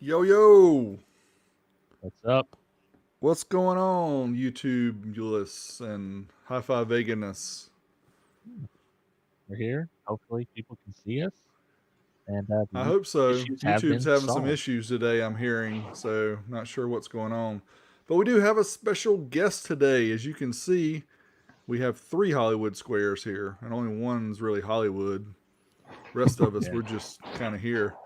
Yo, yo, What's up? what's going on, YouTube, Ulysses, and HiFiVeganess? We're here. Hopefully, people can see us, and I the hope so. issues have YouTube's been having some solved. issues today, I'm hearing, so not sure what's going on. But we do have a special guest today. As you can see, we have three Hollywood squares here, and only one's really Hollywood. Rest of us, Yeah, we're just kind of here.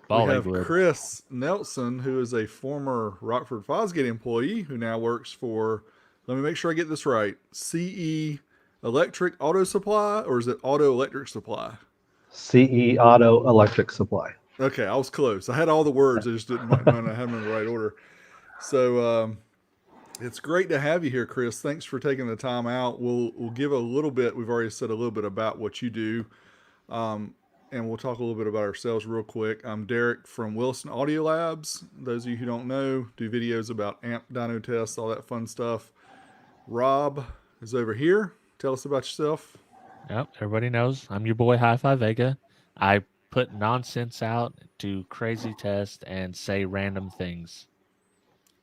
We have Bollywood. Chris Nelson, who is a former Rockford Fosgate employee who now works for, let me make sure I get this right, CE Electric Auto Supply, or is it Auto Electric Supply? CE Auto Electric Supply. Okay, I was close. I had all the words, I just didn't might not have them in the right order. So it's great to have you here, Chris. Thanks for taking the time out. We'll give a little bit. We've already said a little bit about what you do. Um, and we'll talk a little bit about ourselves real quick. I'm Derek from Wilson Audio Labs. Those of you who don't know, do videos about amp dyno tests, all that fun stuff. Rob is over here. Tell us about yourself. Yep, everybody knows I'm your boy HiFiVega. I put nonsense out, do crazy tests, and say random things.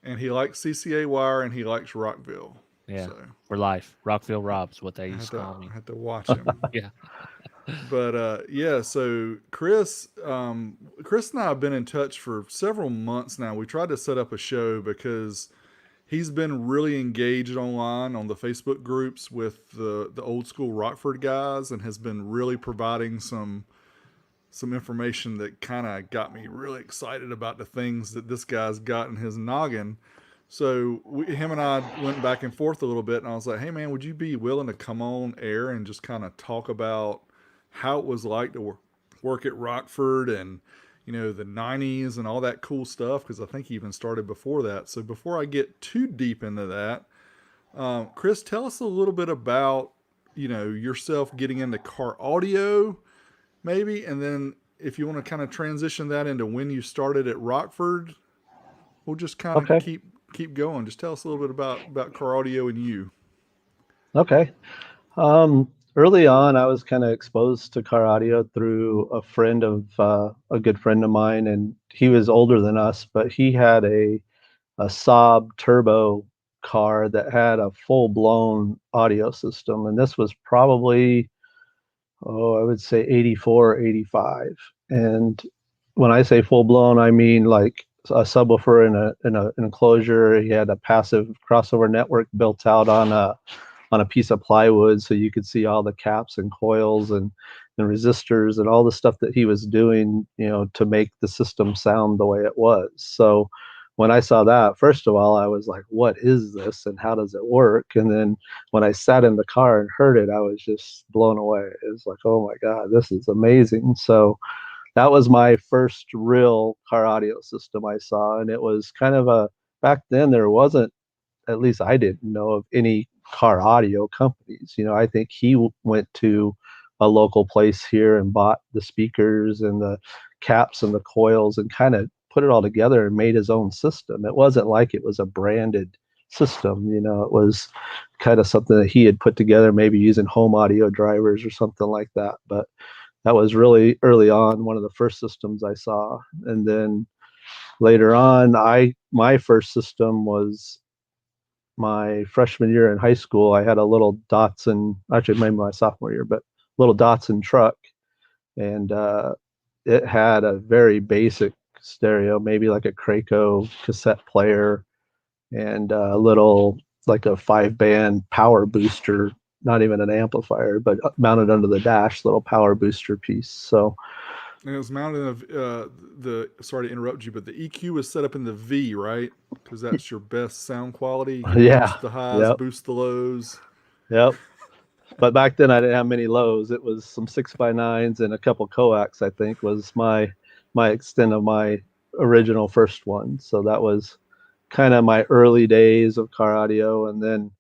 And he likes CCA wire and he likes Rockville. Yeah, So for life. Rockville Rob's what they I used had to to call me. I had to watch him. Yeah. But yeah, so Chris and I have been in touch for several months now. We tried to set up a show because he's been really engaged online on the Facebook groups with the old school Rockford guys, and has been really providing some information that kind of got me really excited about the things that this guy's got in his noggin. So him and I went back and forth a little bit, and I was like, "Hey man, would you be willing to come on air and just kind of talk about how it was like to work at Rockford and the '90s and all that cool stuff?" Because I think he even started before that. So before I get too deep into that, Chris, tell us a little bit about yourself getting into car audio, maybe, and then if you want to kind of transition that into when you started at Rockford, we'll just kind of Okay. keep going. Just tell us a little bit about car audio and you. Okay. Early on, I was kind of exposed to car audio through a friend of a good friend of mine, and he was older than us, but he had a Saab turbo car that had a full blown audio system, and this was probably I would say 84 or 85. And when I say full blown, I mean like a subwoofer in an enclosure. He had a passive crossover network built out on a piece of plywood, so you could see all the caps and coils and resistors and all the stuff that he was doing, to make the system sound the way it was. So when I saw that, first of all, I was like, what is this and how does it work? And then when I sat in the car and heard it, I was just blown away. It was like, oh my God, this is amazing. So that was my first real car audio system I saw. And it was kind of back then there wasn't, at least I didn't know of any car audio companies. I think he went to a local place here and bought the speakers and the caps and the coils and kind of put it all together and made his own system. It wasn't like it was a branded system. It was kind of something that he had put together, maybe using home audio drivers or something like that. But that was really early on, one of the first systems I saw. And then later on, my first system was my freshman year in high school. I had a little Datsun, actually maybe my sophomore year, but little Datsun truck, and it had a very basic stereo, maybe like a Kraco cassette player, and a little like a 5-band power booster, not even an amplifier, but mounted under the dash, little power booster piece. So And it was mounted in the. Sorry to interrupt you, but the EQ was set up in the V, right? Because that's your best sound quality. You can yeah, boost the highs, yep, boost the lows. yep. But back then I didn't have many lows. It was some 6x9s and a couple coax, I think, was my extent of my original first one. So that was kind of my early days of car audio. And then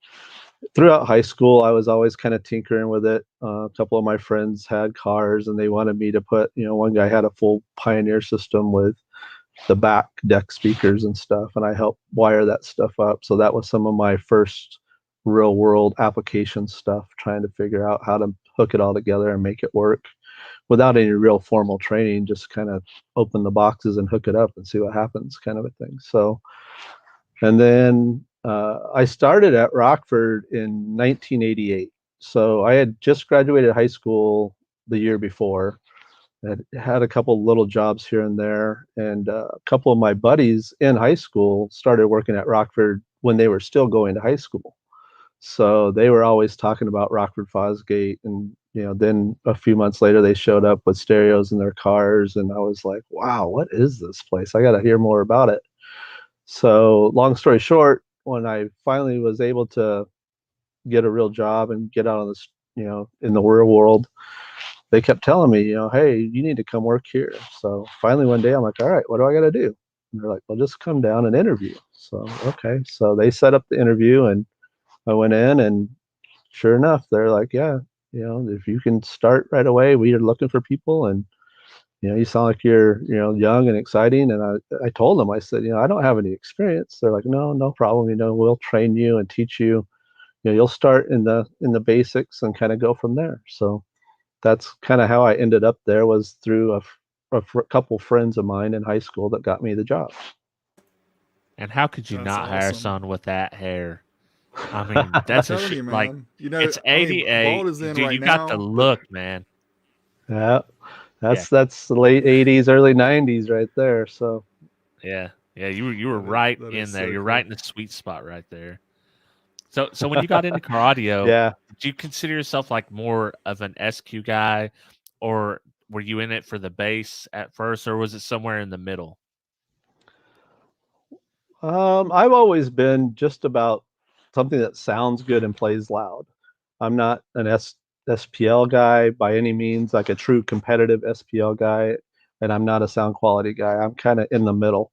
throughout high school, I was always kind of tinkering with it. A couple of my friends had cars and they wanted me to put, one guy had a full Pioneer system with the back deck speakers and stuff, and I helped wire that stuff up. So that was some of my first real world application stuff, trying to figure out how to hook it all together and make it work. without any real formal training, just kind of open the boxes and hook it up and see what happens, kind of a thing. So, and then I started at Rockford in 1988. So I had just graduated high school the year before. Had a couple little jobs here and there, and a couple of my buddies in high school started working at Rockford when they were still going to high school. So they were always talking about Rockford Fosgate, and then a few months later they showed up with stereos in their cars, and I was like, "Wow, what is this place? I got to hear more about it." So, long story short, when I finally was able to get a real job and get out on this, in the real world, they kept telling me, "Hey, you need to come work here." So finally one day I'm like, "All right, what do I got to do?" And they're like, "Well, just come down and interview." So, okay. So they set up the interview and I went in, and sure enough, they're like, "Yeah, if you can start right away, we are looking for people, and you sound like you're young and exciting." And I told them, I said, "I don't have any experience." They're like, "No, no problem. We'll train you and teach you. You'll start in the basics and kind of go from there." So that's kind of how I ended up there, was through a couple friends of mine in high school that got me the job. And how could you That's not hire awesome. someone with that hair? I mean, I'm that's a telling you, like man. it's I mean, 88. bald is in Dude, right you got the now, but look, man. Yeah, Yeah. that's the late '80s, early '90s right there. So Yeah. Yeah, you were right that is in there. so You're right cool. in the sweet spot right there. So when you got into car audio, yeah. did you consider yourself like more of an SQ guy, or were you in it for the bass at first, or was it somewhere in the middle? I've always been just about something that sounds good and plays loud. I'm not an SPL guy by any means, like a true competitive SPL guy, and I'm not a sound quality guy. I'm kind of in the middle.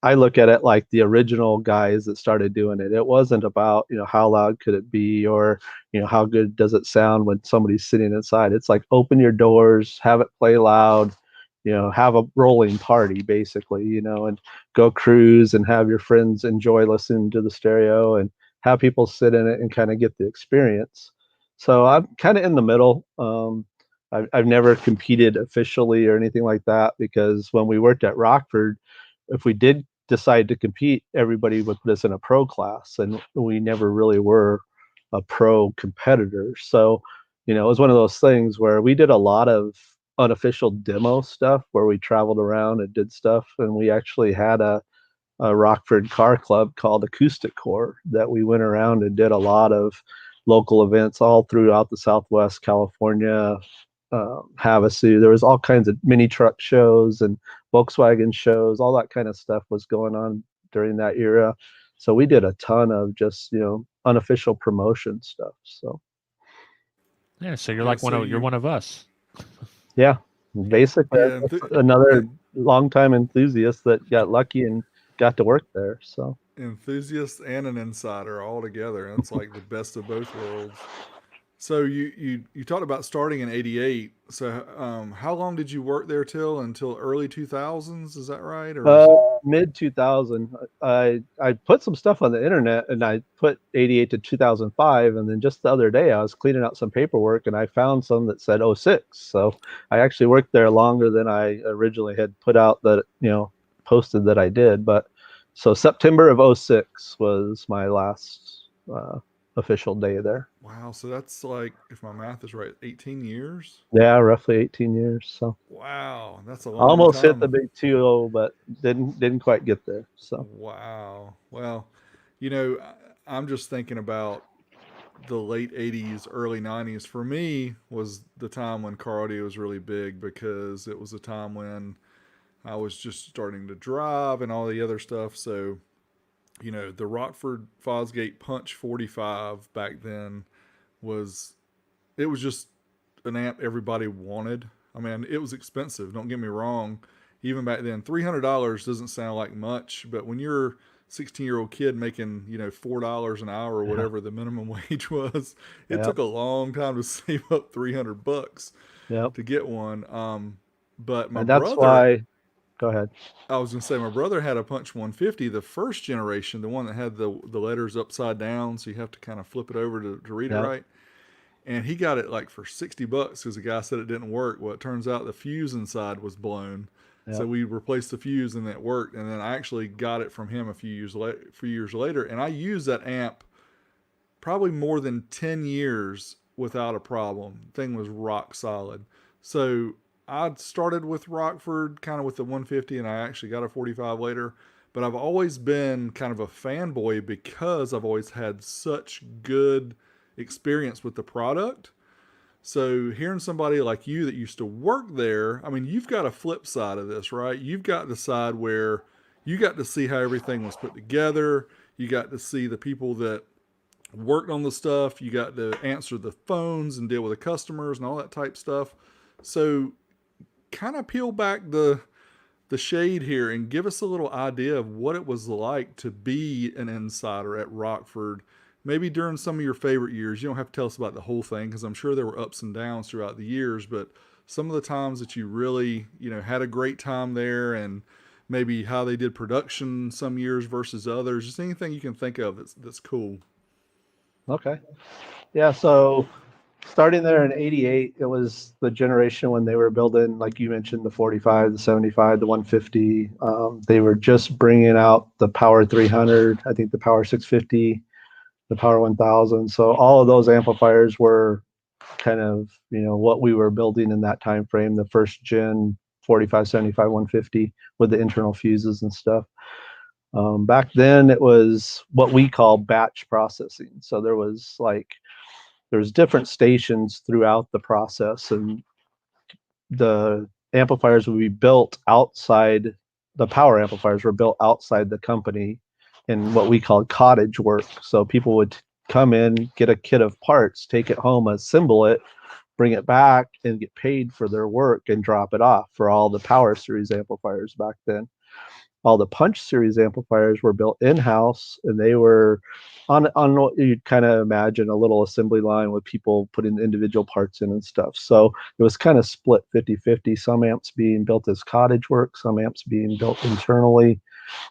I look at it like the original guys that started doing it. It wasn't about, how loud could it be, or, how good does it sound when somebody's sitting inside. It's like open your doors, have it play loud, have a rolling party basically, and go cruise and have your friends enjoy listening to the stereo and have people sit in it and kind of get the experience. So I'm kind of in the middle. I've never competed officially or anything like that, because when we worked at Rockford, if we did decide to compete, everybody would put us in a pro class, and we never really were a pro competitor. So, it was one of those things where we did a lot of unofficial demo stuff where we traveled around and did stuff, and we actually had a Rockford car club called Acoustic Core that we went around and did a lot of local events all throughout the Southwest California, Havasu. There was all kinds of mini truck shows and Volkswagen shows. All that kind of stuff was going on during that era. So we did a ton of just unofficial promotion stuff. So Yeah, so you're Yeah, like so you're you one of us. yeah, basically yeah, another longtime enthusiast that got lucky and got to work there. So enthusiast and an insider all together. It's like the best of both worlds. So you talked about starting in '88. So how long did you work there until early 2000s? Is that right, or is it? mid 2000, I put some stuff on the internet, and I put 88 to 2005, and then just the other day I was cleaning out some paperwork and I found some that said '06. So I actually worked there longer than I originally had put out, that posted that I did. But so September of '06 was my last official day there. Wow, so that's like, if my math is right, 18 years. Yeah, roughly 18 years. So Wow, that's a long almost hit the time. big 2-0, but didn't quite get there. So Wow. Well, I'm just thinking about the late 80s, early 90s. For me, was the time when car audio was really big, because it was a time when I was just starting to drive and all the other stuff. So, the Rockford Fosgate Punch 45 back then was, it was just an amp everybody wanted. I mean, it was expensive, don't get me wrong. Even back then, $300 doesn't sound like much, but when you're 16-year-old kid making, $4 an hour or yeah, whatever the minimum wage was, it yeah, took a long time to save up $300 yeah. to get one. But my And that's brother, why, go ahead. I was gonna say, my brother had a Punch 150, the first generation, the one that had the letters upside down, so you have to kind of flip it over to read it Yeah. right. and he got it like for $60 because the guy said it didn't work. Well, it turns out the fuse inside was blown. So Yep. we replaced the fuse and it worked. And then I actually got it from him a few years later, and I used that amp probably more than 10 years without a problem. Thing was rock solid. So I started with Rockford kind of with the 150, and I actually got a 45 later. But I've always been kind of a fanboy because I've always had such good experience with the product. So hearing somebody like you that used to work there, I mean, you've got a flip side of this, right? You've got the side where you got to see how everything was put together. You got to see the people that worked on the stuff. You got to answer the phones and deal with the customers and all that type stuff. So kind of peel back the shade here and give us a little idea of what it was like to be an insider at Rockford. Maybe during some of your favorite years. You don't have to tell us about the whole thing because I'm sure there were ups and downs throughout the years, but some of the times that you really, had a great time there, and maybe how they did production some years versus others. Just anything you can think of that's cool. Okay. Yeah. So starting there in '88, it was the generation when they were building, like you mentioned, the 45, the 75, the 150. They were just bringing out the Power 300, I think the Power 650, the Power 1000. So all of those amplifiers were kind of, what we were building in that time frame, the first gen 45, 75, 150 with the internal fuses and stuff. Back then, it was what we call batch processing. So there's different stations throughout the process, and the amplifiers would be built outside. The power amplifiers were built outside the company in what we called cottage work. So people would come in, get a kit of parts, take it home, assemble it, bring it back, and get paid for their work and drop it off for all the power series amplifiers back then. All the punch series amplifiers were built in-house, and they were on what you'd kind of imagine, a little assembly line with people putting individual parts in and stuff. So it was kind of split 50-50, some amps being built as cottage work, some amps being built internally.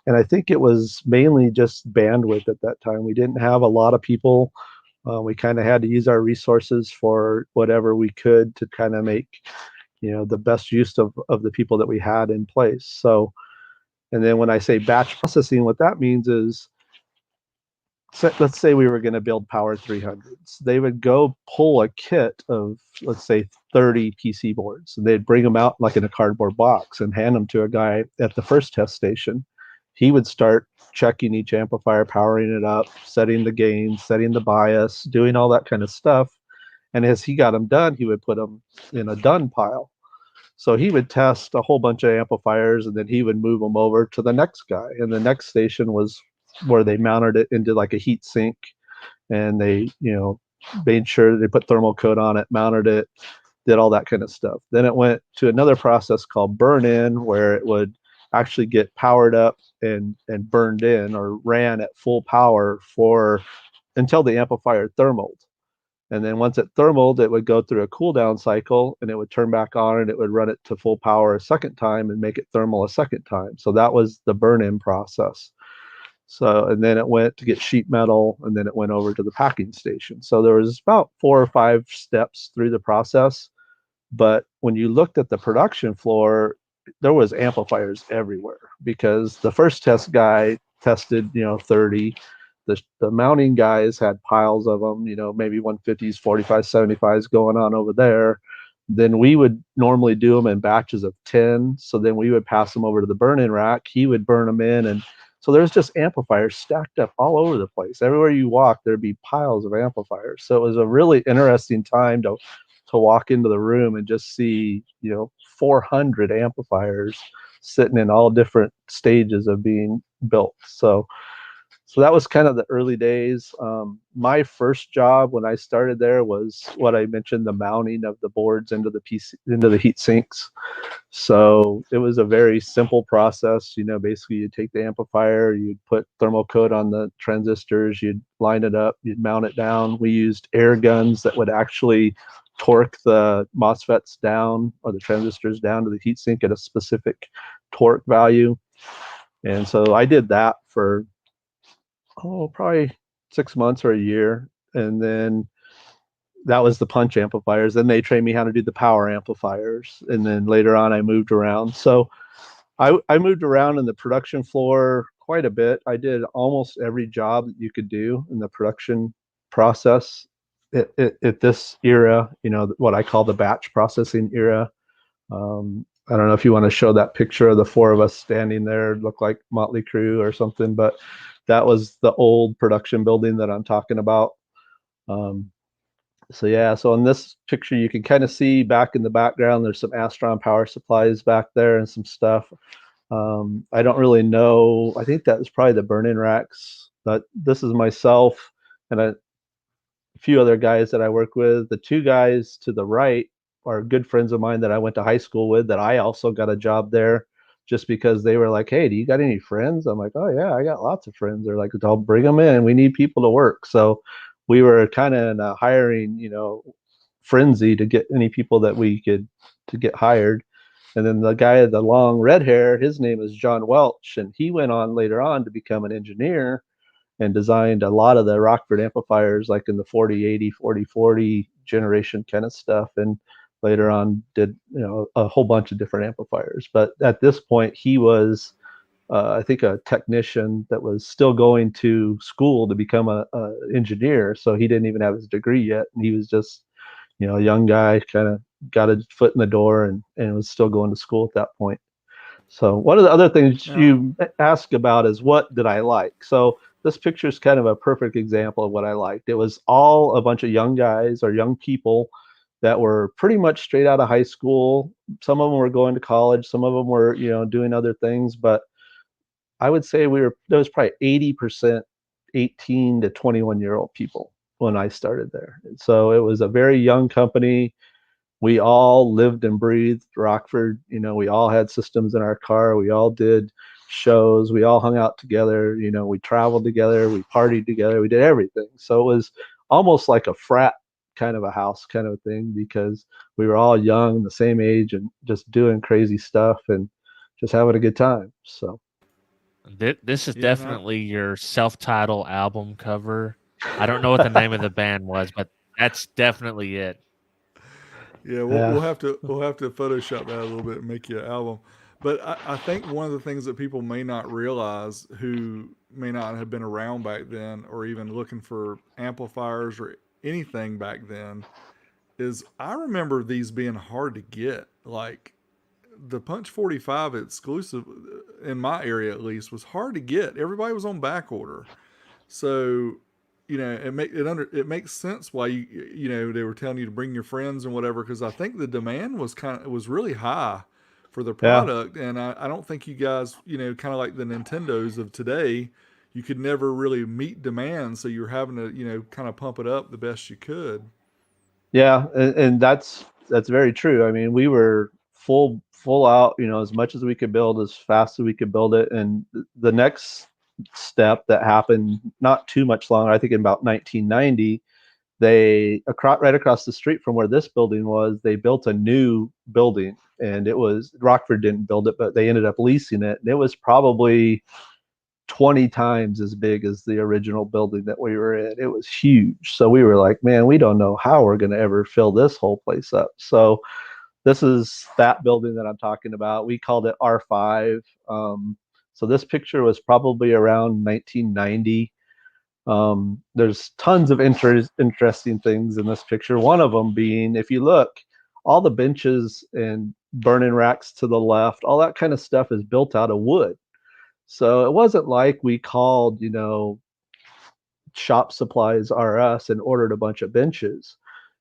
And I think it was mainly just bandwidth at that time. We didn't have a lot of people. We kind of had to use our resources for whatever we could to kind of make, the best use of the people that we had in place. So, and then when I say batch processing, what that means is, let's say we were going to build Power 300s. They would go pull a kit of, let's say, 30 PC boards. And they'd bring them out like in a cardboard box and hand them to a guy at the first test station. He would start checking each amplifier, powering it up, setting the gain, setting the bias, doing all that kind of stuff. And as he got them done, he would put them in a done pile. So he would test a whole bunch of amplifiers, and then he would move them over to the next guy. And the next station was where they mounted it into like a heat sink, and they, made sure they put thermal coat on it, mounted it, did all that kind of stuff. Then it went to another process called burn in, where it would actually get powered up and burned in or ran at full power for until the amplifier thermaled. And then once it thermaled, it would go through a cool down cycle, and it would turn back on, and it would run it to full power a second time and make it thermal a second time. So that was the burn-in process. So, and then it went to get sheet metal, and then it went over to the packing station. So there was about 4 or 5 steps through the process. But when you looked at the production floor, there was amplifiers everywhere, because the first test guy tested, 30. The mounting guys had piles of them, maybe 150s, 45s, 75s going on over there. Then we would normally do them in batches of 10. So then we would pass them over to the burn-in rack. He would burn them in. And so there's just amplifiers stacked up all over the place. Everywhere you walk, there'd be piles of amplifiers. So it was a really interesting time to walk into the room and just see, 400 amplifiers sitting in all different stages of being built. So that was kind of the early days. My first job when I started there was what I mentioned, the mounting of the boards into the PC, into the heat sinks. So it was a very simple process. Basically you'd take the amplifier, you'd put thermal coat on the transistors, you'd line it up, you'd mount it down. We used air guns that would actually torque the MOSFETs down, or the transistors down, to the heatsink at a specific torque value. And so I did that for probably 6 months or a year. And then that was the punch amplifiers. Then they trained me how to do the power amplifiers. And then later on, I moved around. So I moved around in the production floor quite a bit. I did almost every job that you could do in the production process at this era, what I call the batch processing era. I don't know if you want to show that picture of the four of us standing there, look like Motley Crue or something, but that was the old production building that I'm talking about. So yeah, so in this picture, you can kind of see back in the background, there's some Astron power supplies back there and some stuff. I don't really know. I think that was probably the burn-in racks, but this is myself and a few other guys that I work with. The two guys to the right are good friends of mine that I went to high school with, that I also got a job there just because they were like, hey, do you got any friends? I'm like, oh yeah, I got lots of friends. They're like, I'll bring them in. We need people to work. So we were kind of in a hiring, frenzy to get any people that we could to get hired. And then the guy with the long red hair, his name is John Welch, and he went on later on to become an engineer and designed a lot of the Rockford amplifiers, like in the 4080, 4040 generation kind of stuff. And later on did, a whole bunch of different amplifiers. But at this point, he was, I think, a technician that was still going to school to become a engineer. So he didn't even have his degree yet. And he was just, a young guy, kind of got a foot in the door and was still going to school at that point. So one of the other things you ask about is what did I like? So this picture is kind of a perfect example of what I liked. It was all a bunch of young guys or young people that were pretty much straight out of high school. Some of them were going to college. Some of them were, doing other things. But I would say there was probably 80% 18 to 21-year-old people when I started there. And so it was a very young company. We all lived and breathed Rockford. We all had systems in our car. We all did shows. We all hung out together. We traveled together. We partied together. We did everything. So it was almost like a frat kind of a house kind of a thing, because we were all young, the same age, and just doing crazy stuff and just having a good time. So This is definitely your self-titled album cover. I don't know what the name of the band was, but that's definitely it. Yeah, we'll have to Photoshop that a little bit and make you an album. But I think one of the things that people may not realize, who may not have been around back then, or even looking for amplifiers or anything back then, is I remember these being hard to get. Like the Punch 45 exclusive in my area, at least, was hard to get. Everybody was on back order. So it makes sense why they were telling you to bring your friends and whatever, because I think the demand was really high for the product. And I don't think you guys, kind of like the Nintendos of today, you could never really meet demand, so you're having to kind of pump it up the best you could. Yeah, and that's very true. I mean, we were full out, as much as we could build, as fast as we could build it. And the next step that happened not too much longer, I think in about 1990, right across the street from where this building was, they built a new building, and it was Rockford didn't build it, but they ended up leasing it, and it was probably 20 times as big as the original building that we were in. It was huge. So we were like, man, we don't know how we're going to ever fill this whole place up. So this is that building that I'm talking about. We called it R5. So this picture was probably around 1990. There's tons of interesting things in this picture. One of them being, if you look, all the benches and burning racks to the left, all that kind of stuff is built out of wood. So it wasn't like we called, Shop Supplies R Us and ordered a bunch of benches.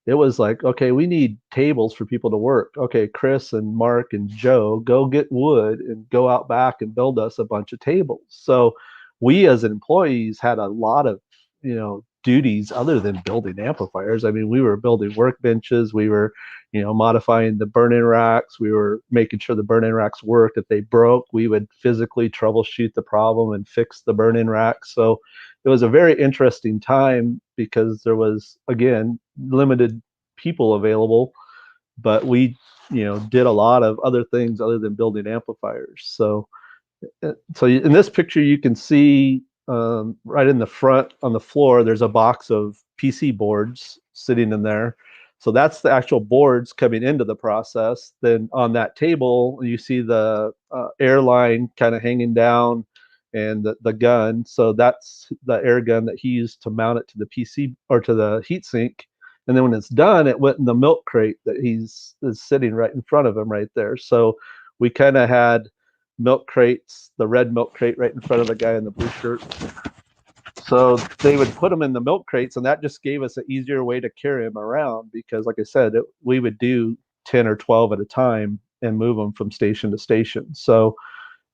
It was like, okay, we need tables for people to work. Okay, Chris and Mark and Joe, go get wood and go out back and build us a bunch of tables. So we as employees had a lot of, duties other than building amplifiers. I mean, we were building workbenches. We were, modifying the burn-in racks. We were making sure the burn-in racks worked. If they broke, we would physically troubleshoot the problem and fix the burn-in racks. So it was a very interesting time because there was, again, limited people available, but we, did a lot of other things other than building amplifiers. So in this picture, you can see right in the front on the floor, there's a box of PC boards. sitting in there. So that's the actual boards coming into the process. Then on that table, you see the air line kind of hanging down and the gun. So that's the air gun that he used to mount it to the PC or to the heatsink. And then when it's done, it went in the milk crate that is sitting right in front of him right there. So we kind of had milk crates, the red milk crate right in front of the guy in the blue shirt. So they would put them in the milk crates, and that just gave us an easier way to carry them around because, like I said, we would do 10 or 12 at a time and move them from station to station. So,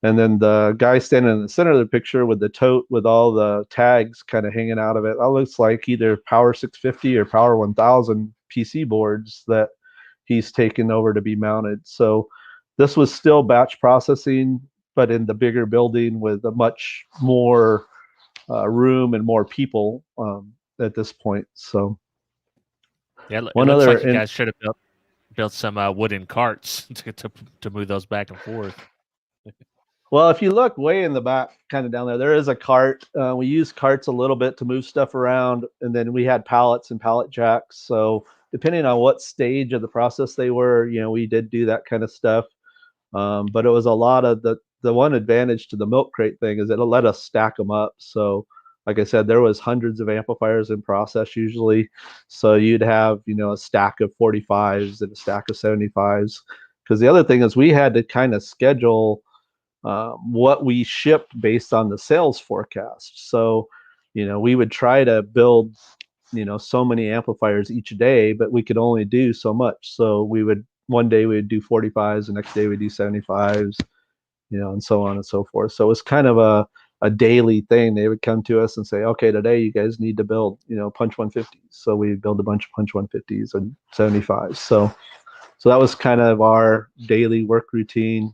and then the guy standing in the center of the picture with the tote with all the tags kind of hanging out of it, that looks like either Power 650 or Power 1000 PC boards that he's taken over to be mounted. So this was still batch processing, but in the bigger building with a much more room and more people at this point. So Yeah, it one looks other like you guys should have built some wooden carts to move those back and forth. well, if you look way in the back, kind of down there is a cart. We use carts a little bit to move stuff around, and then we had pallets and pallet jacks. So depending on what stage of the process they were, we did do that kind of stuff. But it was a lot of the one advantage to the milk crate thing is it'll let us stack them up. So like I said, there was hundreds of amplifiers in process usually. So you'd have, a stack of 45s and a stack of 75s. Because the other thing is we had to kind of schedule what we shipped based on the sales forecast. So, we would try to build, so many amplifiers each day, but we could only do so much. So one day we would do 45s, the next day we'd do 75s, and so on and so forth. So it was kind of a daily thing. They would come to us and say, okay, today you guys need to build, punch 150s. So we build a bunch of punch 150s and 75s. So that was kind of our daily work routine.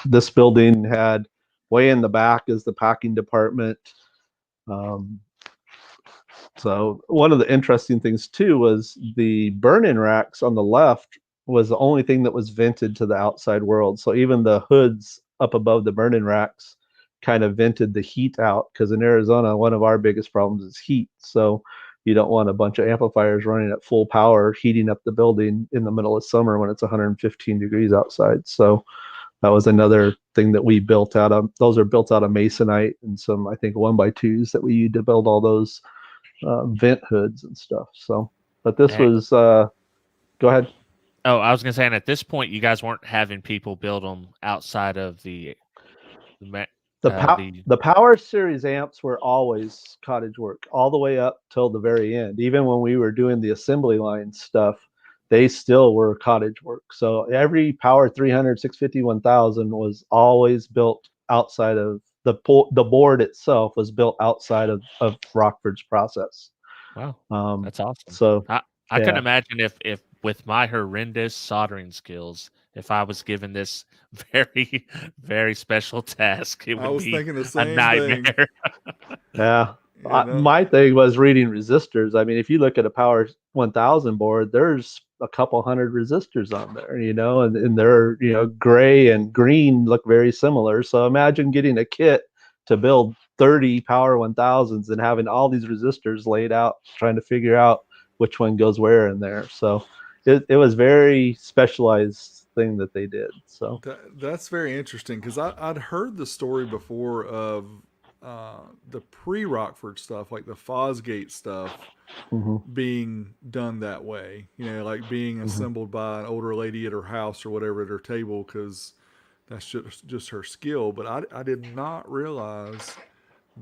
This building had way in the back is the packing department. So one of the interesting things too was the burn-in racks on the left was the only thing that was vented to the outside world. So even the hoods up above the burn-in racks kind of vented the heat out because in Arizona, one of our biggest problems is heat. So you don't want a bunch of amplifiers running at full power, heating up the building in the middle of summer when it's 115 degrees outside. So that was another thing that we built out of. Those are built out of masonite and some, I think, 1x2s that we used to build all those vent hoods and stuff. So, but this was, go ahead. Oh, I was going to say, and at this point, you guys weren't having people build them outside of the Power Series amps were always cottage work all the way up till the very end. Even when we were doing the assembly line stuff, they still were cottage work. So every Power 300, 650, 1000 was always built outside of the board itself was built outside of Rockford's process. Wow, that's awesome. So I can imagine if with my horrendous soldering skills, if I was given this very, very special task, it would be thinking the same a nightmare. Yeah. My thing was reading resistors. I mean, if you look at a Power 1000 board, there's a couple hundred resistors on there, and they're, gray and green look very similar. So imagine getting a kit to build 30 Power 1000s and having all these resistors laid out, trying to figure out which one goes where in there. So it was very specialized thing that they did. So that's very interesting because I'd heard the story before of the pre-Rockford stuff, like the Fosgate stuff, being done that way. Like being assembled by an older lady at her house or whatever at her table because that's just her skill. But I did not realize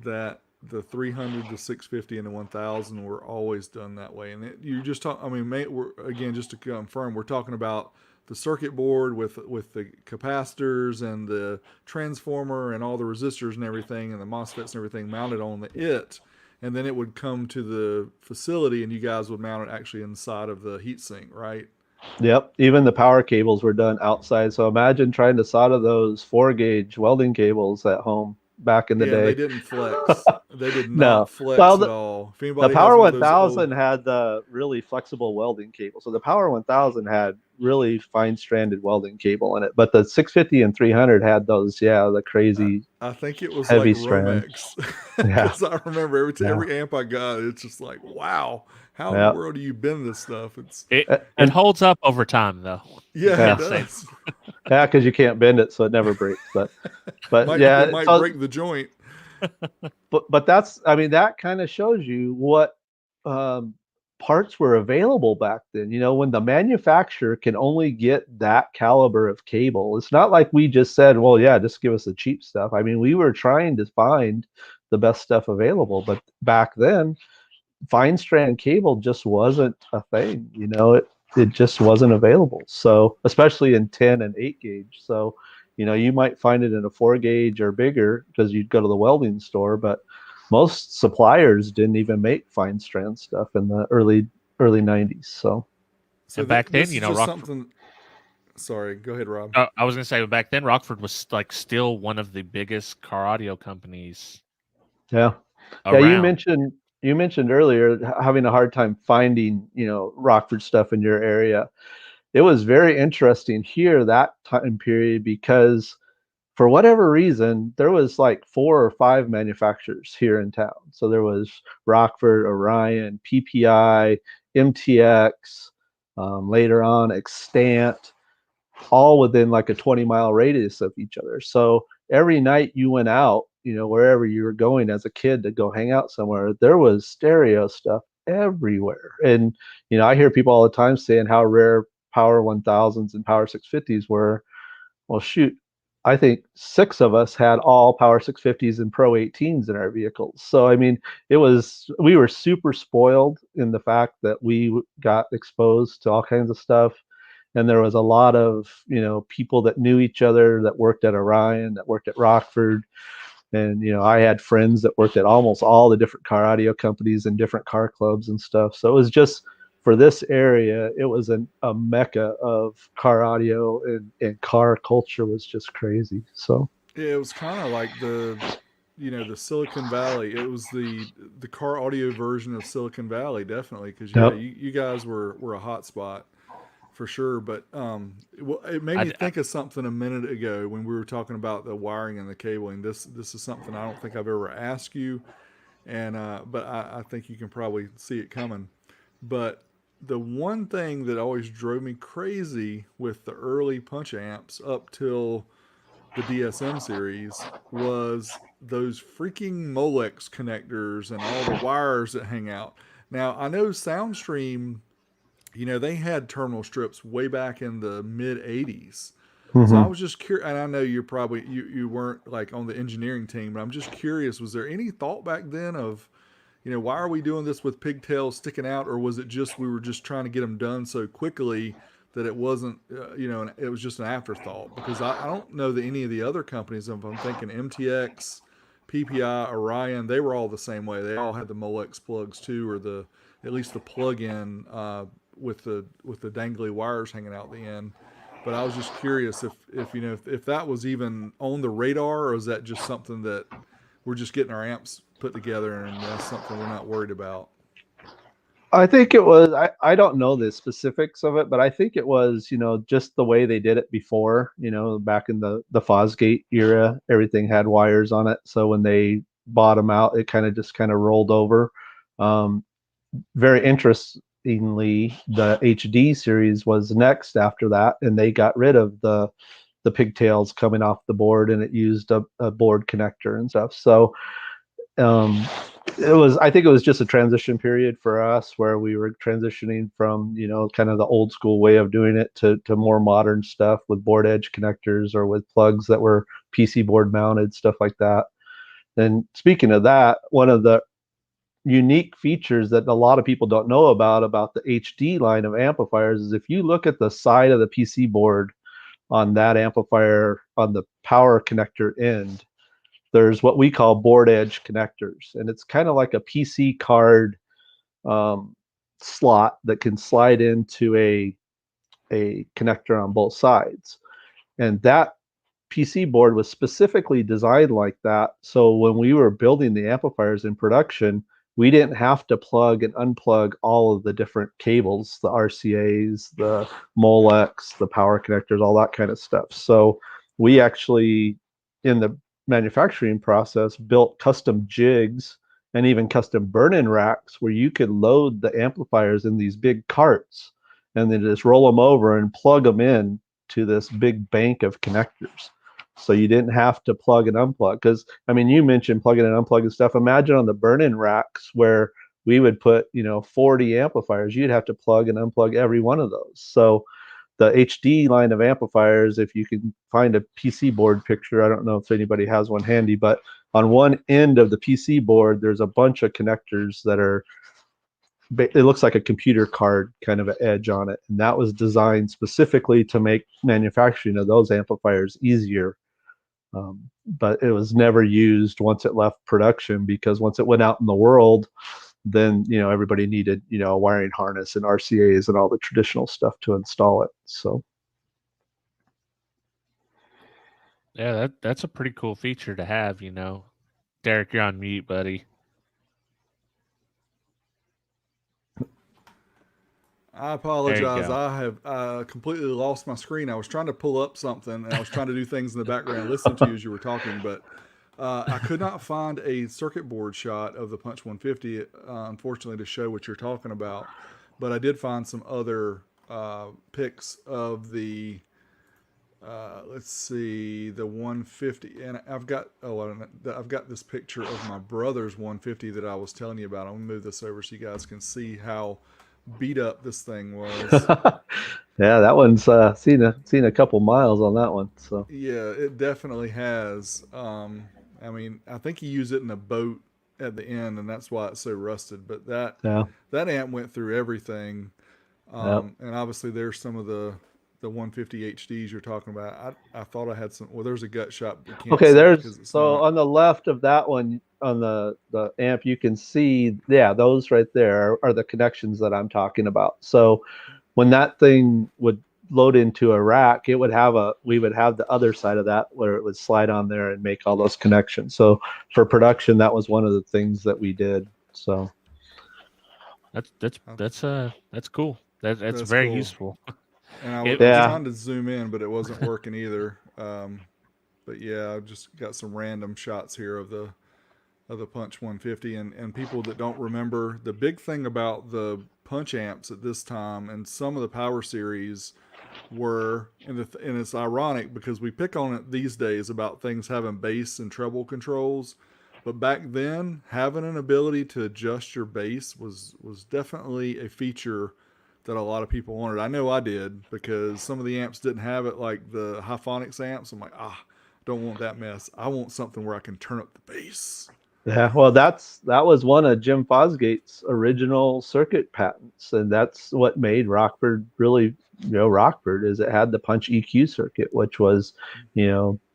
that the 300, the 650, and the 1000 were always done that way. And you just talk. I mean, again, just to confirm, we're talking about the circuit board with the capacitors and the transformer and all the resistors and everything and the MOSFETs and everything mounted on and then it would come to the facility and you guys would mount it actually inside of the heatsink, right? Yep. Even the power cables were done outside. So imagine trying to solder those 4-gauge welding cables at home back in the day. They didn't flex. They did not flex at all. The Power 1000 had the really flexible welding cable. So the Power 1000 had really fine stranded welding cable in it. But the 650 and 300 had those, the crazy I think it was like heavy strand. Romex, Yeah, because I remember yeah, every amp I got, it's just like, wow, how in the yeah. world do you bend this stuff? It's It And holds up over time, though. You yeah, it can't yeah, say does. yeah, because you can't bend it, so it never breaks. But It yeah, might so break the joint. but that's, I mean, that kind of shows you what um, parts were available back then. You know, when the manufacturer can only get that caliber of cable, it's not like we just said, well, yeah, just give us the cheap stuff. I mean, we were trying to find the best stuff available, but back then, fine strand cable just wasn't a thing. You know, it just wasn't available. So especially in 10 and 8 gauge. So, you know, you might find it in a 4 gauge or bigger because you'd go to the welding store, but most suppliers didn't even make fine strand stuff in the early 90s. So So And back then, this you is know, just Rockford. something. Sorry, go ahead, Rob. I was gonna say back then, Rockford was like still one of the biggest car audio companies yeah. Yeah, around. you mentioned earlier having a hard time finding, you know, Rockford stuff in your area. It was very interesting here that time period because for whatever reason, there was like 4 or 5 manufacturers here in town. So there was Rockford, Orion, PPI, MTX, later on Extant, all within like a 20-mile radius of each other. So every night you went out, you know, wherever you were going as a kid to go hang out somewhere, there was stereo stuff everywhere. And, you know, I hear people all the time saying how rare Power 1000s and Power 650s were. Well, shoot, I think 6 of us had all Power 650s and Pro 18s in our vehicles. So, I mean, we were super spoiled in the fact that we got exposed to all kinds of stuff. And there was a lot of, you know, people that knew each other that worked at Orion, that worked at Rockford. And, you know, I had friends that worked at almost all the different car audio companies and different car clubs and stuff. So it was just for this area, it was a mecca of car audio, and car culture was just crazy. So, Yeah, it was kind of like the Silicon Valley. It was the car audio version of Silicon Valley, definitely. Because yeah, yep. you guys were a hot spot for sure. But it made me I, I, think of something a minute ago when we were talking about the wiring and the cabling. This is something I don't think I've ever asked you, and but I think you can probably see it coming. But the one thing that always drove me crazy with the early punch amps up till the DSM series was those freaking Molex connectors and all the wires that hang out. Now, I know Soundstream, they had terminal strips way back in the mid 80s. So I Mm-hmm. was just curious, and I know you weren't like on the engineering team, but I'm just curious, was there any thought back then of, why are we doing this with pigtails sticking out, or was it just we were just trying to get them done so quickly that it wasn't, it was just an afterthought? Because I don't know that any of the other companies, if I'm thinking MTX, PPI, Orion, they were all the same way. They all had the Molex plugs too, or at least the plug-in with the dangly wires hanging out the end. But I was just curious if that was even on the radar, or is that just something that we're just getting our amps put together and that's something we're not worried about. I think it was, I don't know the specifics of it, but I think it was, you know, just the way they did it before, you know, back in the Fosgate era, everything had wires on it. So when they bought them out, it kind of rolled over. Um, Very interestingly, the HD series was next after that, and they got rid of the pigtails coming off the board, and it used a board connector and stuff. So um, I think it was just a transition period for us where we were transitioning from, you know, kind of the old school way of doing it to more modern stuff with board edge connectors or with plugs that were PC board mounted, stuff like that. And speaking of that, one of the unique features that a lot of people don't know about the HD line of amplifiers is if you look at the side of the PC board on that amplifier on the power connector end, there's what we call board edge connectors, and it's kind of like a PC card um, slot that can slide into a connector on both sides. And that PC board was specifically designed like that. So when we were building the amplifiers in production, we didn't have to plug and unplug all of the different cables, the RCAs, the Molex, the power connectors, all that kind of stuff. So we actually, in the manufacturing process, built custom jigs and even custom burn-in racks where you could load the amplifiers in these big carts and then just roll them over and plug them in to this big bank of connectors. So you didn't have to plug and unplug. Because, I mean, you mentioned plugging and unplugging stuff. Imagine on the burn-in racks where we would put, 40 amplifiers, you'd have to plug and unplug every one of those. So the HD line of amplifiers, if you can find a PC board picture, I don't know if anybody has one handy, but on one end of the PC board, there's a bunch of connectors that are, it looks like a computer card kind of an edge on it. And that was designed specifically to make manufacturing of those amplifiers easier. But it was never used once it left production, because once it went out in the world, then everybody needed a wiring harness and RCAs and all the traditional stuff to install it. So Yeah, that's a pretty cool feature to have. Dereck, you're on mute, buddy. I apologize. I have completely lost my screen. I was trying to pull up something, and I was trying to do things in the background, listening to you as you were talking, but I could not find a circuit board shot of the Punch 150, unfortunately, to show what you're talking about. But I did find some other pics of the, let's see, the 150, and I've got this picture of my brother's 150 that I was telling you about. I'm gonna move this over so you guys can see how beat up this thing was. yeah, that one's seen a couple miles on that one. So yeah, it definitely has. I mean, I think he used it in a boat at the end, and that's why it's so rusted. But that amp went through everything. And obviously there's some of the 150 HDs you're talking about. I thought I had some. Well, there's a gut shot. Okay, there's on the left of that one, on the amp, you can see, those right there are the connections that I'm talking about. So when that thing would load into a rack, we would have the other side of that where it would slide on there and make all those connections. So for production, that was one of the things that we did. So that's cool. That's very cool. Useful. And I was trying to zoom in, but it wasn't working either. But yeah, I've just got some random shots here of the Punch 150, and people that don't remember, the big thing about the Punch amps at this time and some of the Power series were, and it's ironic because we pick on it these days about things having bass and treble controls, but back then having an ability to adjust your bass was definitely a feature that a lot of people wanted. I know I did, because some of the amps didn't have it, like the Hiphonics amps. I'm like, don't want that mess. I want something where I can turn up the bass. Yeah, well, that was one of Jim Fosgate's original circuit patents, and that's what made Rockford really, Rockford, is it had the Punch EQ circuit, which was,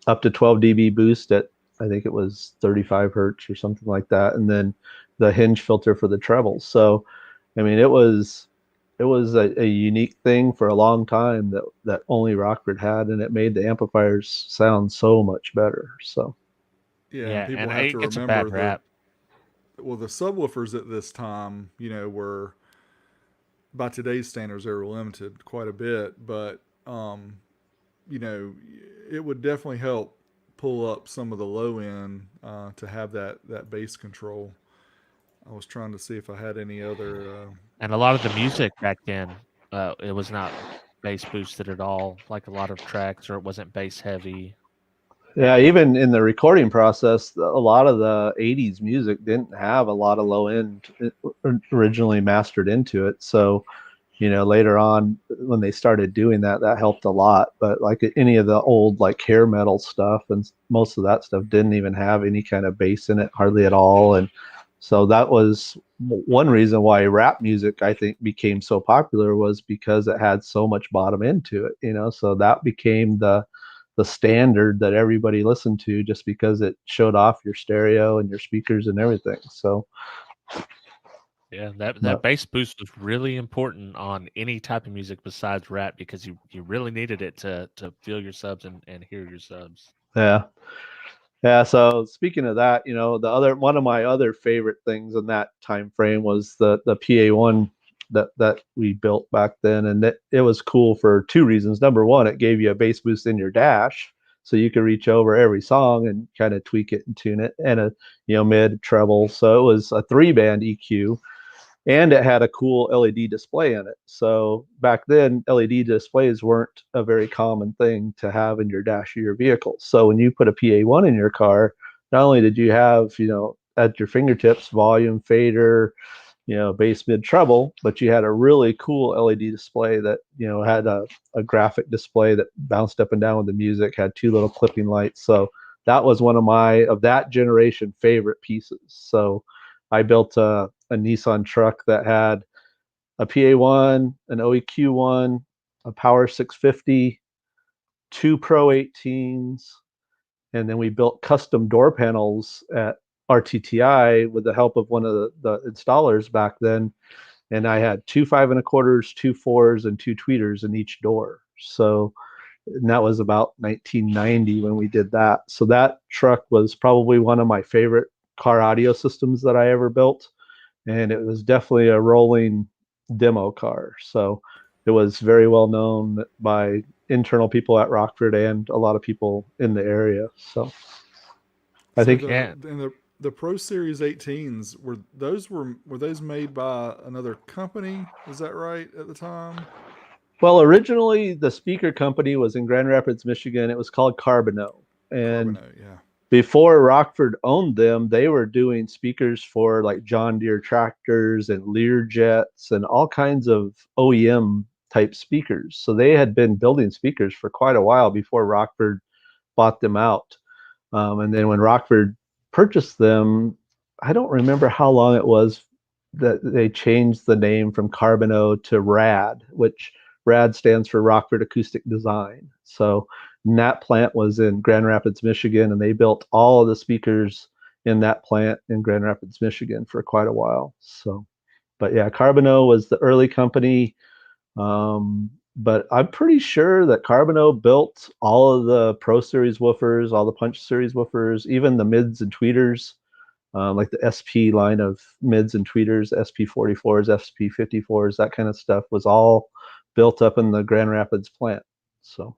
up to 12 dB boost at, I think it was 35 hertz or something like that, and then the hinge filter for the trebles. So, I mean, it was a unique thing for a long time that only Rockford had, and it made the amplifiers sound so much better. So. Yeah, people have to remember the subwoofers at this time, were, by today's standards, they were limited quite a bit, but it would definitely help pull up some of the low end to have that bass control. I was trying to see if I had any other. And a lot of the music back then, it was not bass boosted at all, like a lot of tracks, or it wasn't bass heavy. Yeah, even in the recording process, a lot of the 80s music didn't have a lot of low end originally mastered into it. So, later on when they started doing that helped a lot. But like any of the old like hair metal stuff, and most of that stuff didn't even have any kind of bass in it, hardly at all. And so that was one reason why rap music, I think, became so popular, was because it had so much bottom end to it, so that became the standard that everybody listened to, just because it showed off your stereo and your speakers and everything. So yeah, that bass boost was really important on any type of music besides rap, because you really needed it to feel your subs and hear your subs. Yeah. Yeah, so speaking of that, one of my other favorite things in that time frame was the PA1 that we built back then, and it was cool for two reasons. Number one, it gave you a bass boost in your dash, so you could reach over every song and kind of tweak it and tune it, and a mid treble. So it was a 3-band EQ, and it had a cool LED display in it. So back then, LED displays weren't a very common thing to have in your dash of your vehicle. So when you put a PA1 in your car, not only did you have, at your fingertips, volume, fader, bass, mid, treble, but you had a really cool LED display that, had a graphic display that bounced up and down with the music, had two little clipping lights. So that was one of that generation favorite pieces. So I built a Nissan truck that had a PA1, an OEQ1, a Power 650, two Pro 18s, and then we built custom door panels at RTTI with the help of one of the installers back then. And I had two 5 1/4s, two 4s, and two tweeters in each door. So, and that was about 1990 when we did that. So that truck was probably one of my favorite car audio systems that I ever built. And it was definitely a rolling demo car. So it was very well known by internal people at Rockford and a lot of people in the area. So I So think the Pro Series 18s were those made by another company? Is that right at the time? well, originally the speaker company was in Grand Rapids, Michigan. It was called Carbino. And Carbonite, yeah. before Rockford owned them, they were doing speakers for like John Deere tractors and Learjets and all kinds of OEM type speakers. So they had been building speakers for quite a while before Rockford bought them out. And then when Rockford purchased them, I don't remember how long it was that they changed the name from Carbino to RAD, which RAD stands for Rockford Acoustic Design. So that plant was in Grand Rapids, Michigan, and they built all of the speakers in that plant in Grand Rapids, Michigan for quite a while. So, but yeah, Carbino was the early company. But I'm pretty sure that Carbino built all of the Pro Series woofers, all the Punch Series woofers, even the mids and tweeters, like the SP line of mids and tweeters, SP44s, SP54s, that kind of stuff was all built up in the Grand Rapids plant. So,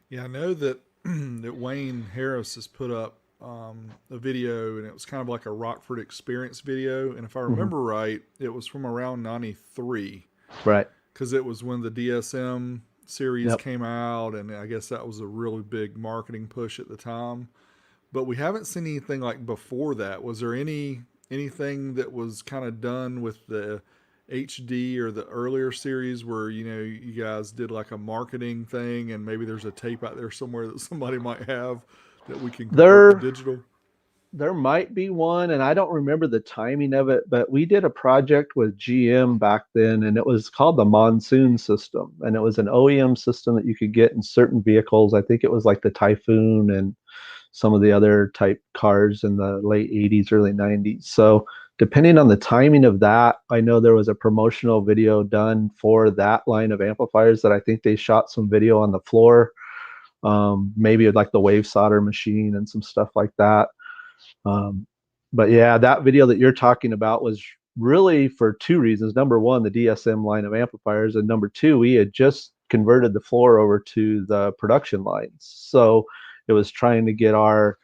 Yeah, I know that that Wayne Harris has put up a video, and it was kind of like a Rockford experience video. And if I mhm. remember right, it was from around '93 Right. because it was when the DSM series Yep. came out, and I guess that was a really big marketing push at the time. But we haven't seen anything like before that. Was there anything that was kind of done with the HD or the earlier series where you guys did like a marketing thing, and maybe there's a tape out there somewhere that somebody might have that we can convert to There digital? there might be one, and I don't remember the timing of it, but we did a project with GM back then, and it was called the Monsoon system, and it was an OEM system that you could get in certain vehicles. I think it was like the Typhoon and some of the other type cars in the late 80s, early 90s. So depending on the timing of that, I know there was a promotional video done for that line of amplifiers that I think they shot some video on the floor, maybe like the wave solder machine and some stuff like that. Um, but yeah, that video that you're talking about was really for two reasons. Number one, the DSM line of amplifiers, and number two, we had just converted the floor over to the production lines. So it was trying to get our,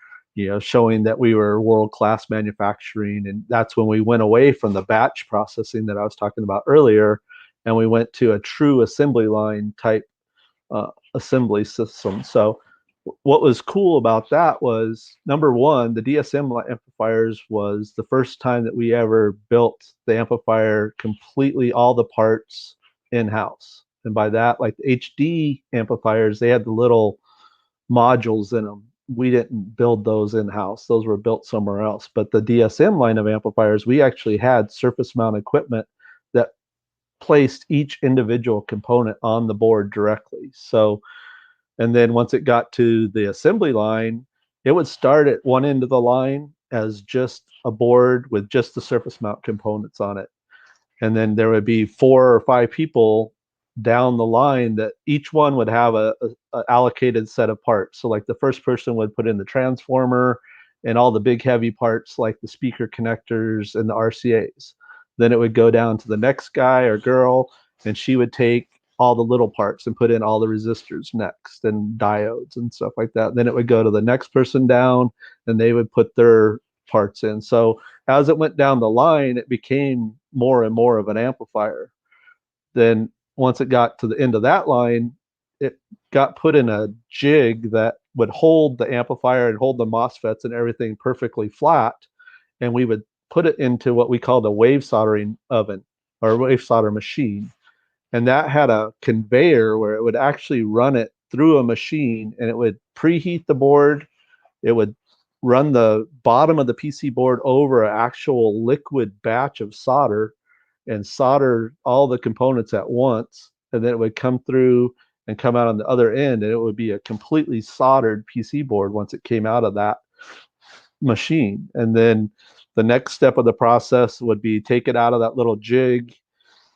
showing that we were world-class manufacturing. And that's when we went away from the batch processing that I was talking about earlier, and we went to a true assembly line type assembly system. So what was cool about that was number one, the DSM amplifiers was the first time that we ever built the amplifier completely, all the parts in-house. And by that, like the HD amplifiers, they had the little modules in them. We didn't build those in-house. Those were built somewhere else. But the DSM line of amplifiers, we actually had surface mount equipment that placed each individual component on the board directly. So, and then once it got to the assembly line, it would start at one end of the line as just a board with just the surface mount components on it. And then there would be 4 or 5 people down the line that each one would have a allocated set of parts. So like the first person would put in the transformer and all the big heavy parts like the speaker connectors and the RCAs. Then it would go down to the next guy or girl, and she would take all the little parts and put in all the resistors next and diodes and stuff like that. Then it would go to the next person down, and they would put their parts in. So as it went down the line, it became more and more of an amplifier. Then once it got to the end of that line, it got put in a jig that would hold the amplifier and hold the MOSFETs and everything perfectly flat. And we would put it into what we call the wave soldering oven or wave solder machine. And that had a conveyor where it would actually run it through a machine, and it would preheat the board. It would run the bottom of the PC board over an actual liquid batch of solder and solder all the components at once. And then it would come through and come out on the other end, and it would be a completely soldered PC board once it came out of that machine. And then the next step of the process would be take it out of that little jig,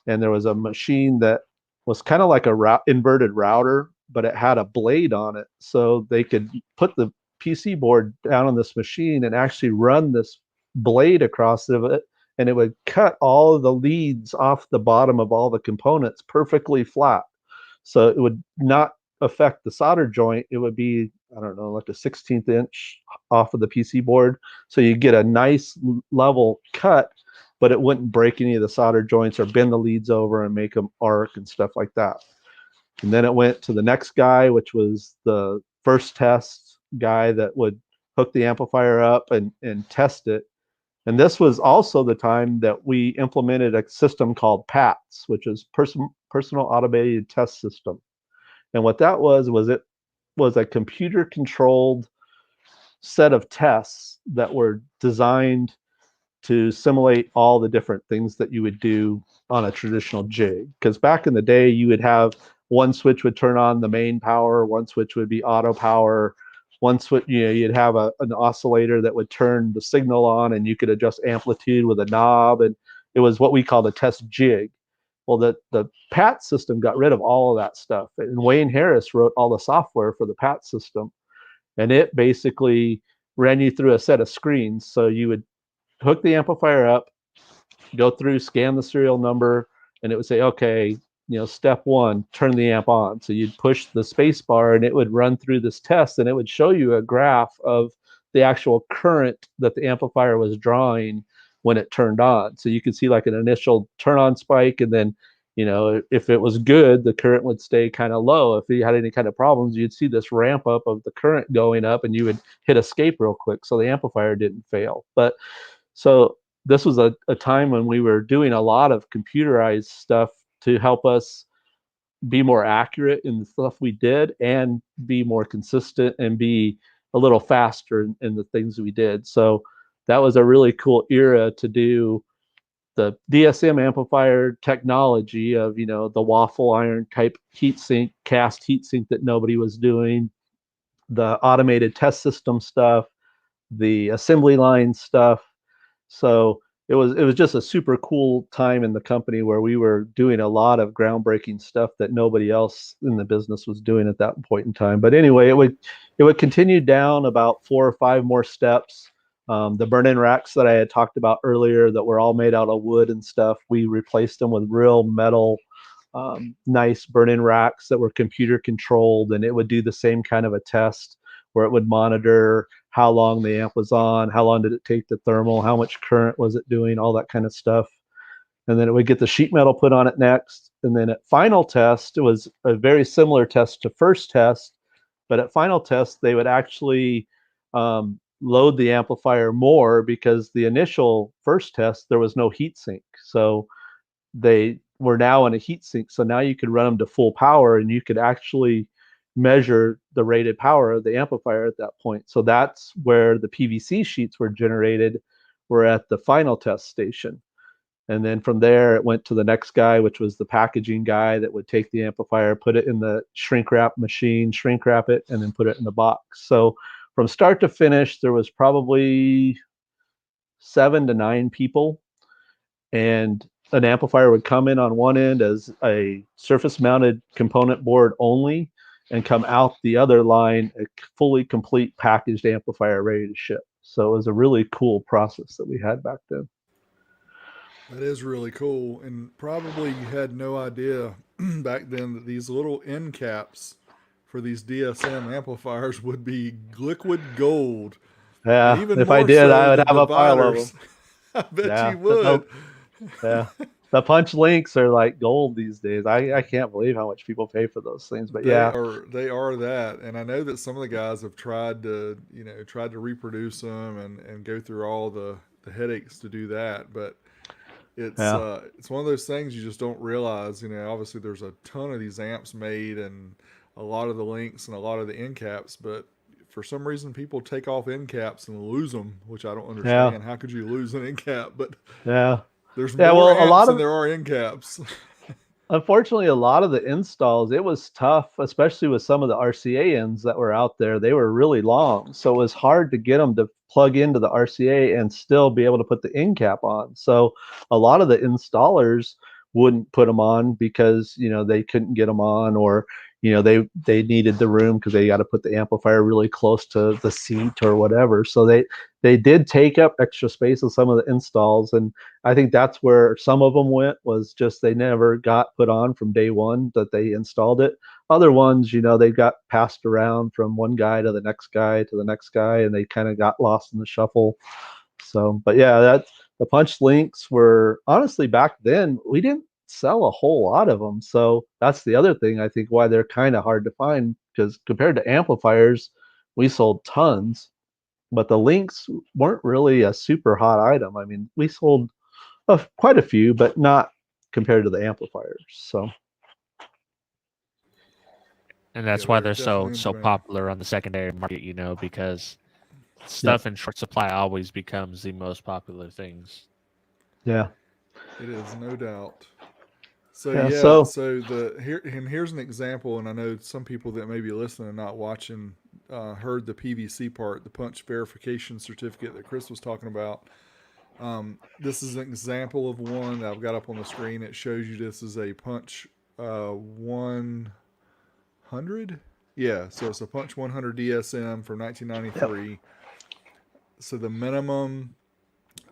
and there was a machine that was kind of like a inverted router, but it had a blade on it, so they could put the PC board down on this machine and actually run this blade across it, and it would cut all of the leads off the bottom of all the components perfectly flat. So it would not affect the solder joint. It would be, I don't know, like a 16th inch off of the PC board. So you get a nice level cut, but it wouldn't break any of the solder joints or bend the leads over and make them arc and stuff like that. And then it went to the next guy, which was the first test guy that would hook the amplifier up and test it. And this was also the time that we implemented a system called PATS, which is Personal Automated Test System. And what that was it was a computer controlled set of tests that were designed to simulate all the different things that you would do on a traditional jig. Because back in the day, you would have one switch would turn on the main power, one switch would be auto power, one switch, you'd have an oscillator that would turn the signal on, and you could adjust amplitude with a knob, and it was what we call the test jig. Well, the PAT system got rid of all of that stuff, and Wayne Harris wrote all the software for the PAT system, and it basically ran you through a set of screens. So you would hook the amplifier up, go through, scan the serial number, and it would say, okay, step one, turn the amp on. So you'd push the space bar, and it would run through this test, and it would show you a graph of the actual current that the amplifier was drawing when it turned on. So you could see like an initial turn on spike, and then if it was good, the current would stay kind of low. If you had any kind of problems, you'd see this ramp up of the current going up, and you would hit escape real quick so the amplifier didn't fail. But so this was a time when we were doing a lot of computerized stuff to help us be more accurate in the stuff we did and be more consistent and be a little faster in the things we did. So that was a really cool era to do the DSM amplifier technology of, the waffle iron type heatsink, cast heatsink that nobody was doing, the automated test system stuff, the assembly line stuff. So it was just a super cool time in the company where we were doing a lot of groundbreaking stuff that nobody else in the business was doing at that point in time. But anyway, it would continue down about 4 or 5 more steps. The burn-in racks that I had talked about earlier that were all made out of wood and stuff, we replaced them with real metal, nice burn-in racks that were computer controlled, and it would do the same kind of a test where it would monitor how long the amp was on, how long did it take the thermal, how much current was it doing, all that kind of stuff. And then it would get the sheet metal put on it next. And then at final test, it was a very similar test to first test, but at final test, they would actually load the amplifier more because the initial first test, there was no heat sink. So they were now in a heat sink. So now you could run them to full power, and you could actually measure the rated power of the amplifier at that point. So that's where the PVC sheets were generated, were at the final test station. And then from there, it went to the next guy, which was the packaging guy that would take the amplifier, put it in the shrink wrap machine, shrink wrap it, and then put it in the box. So from start to finish, there was probably 7 to 9 people. And an amplifier would come in on one end as a surface mounted component board only, and come out the other line a fully complete packaged amplifier ready to ship. So it was a really cool process that we had back then. That is really cool. And probably you had no idea back then that these little end caps for these DSM amplifiers would be liquid gold. And Yeah, even if I more did, I so, would the have a pile of them. dividers. I bet Yeah, you would. yeah. The punch links are like gold these days. I can't believe how much people pay for those things. But They yeah, are that, and I know that some of the guys have tried to reproduce them and go through all the headaches to do that, but yeah, it's one of those things you just don't realize. Obviously there's a ton of these amps made and a lot of the links and a lot of the end caps, but for some reason people take off end caps and lose them, which I don't yeah, understand. How could you lose an end cap? But yeah, there's yeah. more Well, a amps lot than of there are end caps. unfortunately, a lot of the installs, it was tough, especially with some of the RCA ends that were out there. They were really long, so it was hard to get them to plug into the RCA and still be able to put the end cap on. So a lot of the installers wouldn't put them on because they couldn't get them on, or they needed the room because they got to put the amplifier really close to the seat or whatever. So they did take up extra space in some of the installs, and I think that's where some of them went, was just they never got put on from day one that they installed it. Other ones, they got passed around from one guy to the next guy to the next guy, and they kind of got lost in the shuffle. So, but yeah, the punch links were, honestly, back then we didn't sell a whole lot of them. So that's the other thing, I think, why they're kind of hard to find, because compared to amplifiers, we sold tons, but the links weren't really a super hot item. I mean, we sold quite a few, but not compared to the amplifiers. So And Yeah, that's why they're they're so definitely in so demand. popular on the secondary market, because yep, stuff in short supply always becomes the most popular things. yeah, It is, no doubt. So yeah. yeah, So so here's an example, and I know some people that may be listening and not watching heard the PVC part, the punch verification certificate that Chris was talking about. This is an example of one that I've got up on the screen. It shows you this is a punch 100. Yeah, so it's a punch 100 DSM from yep, 1993. So the minimum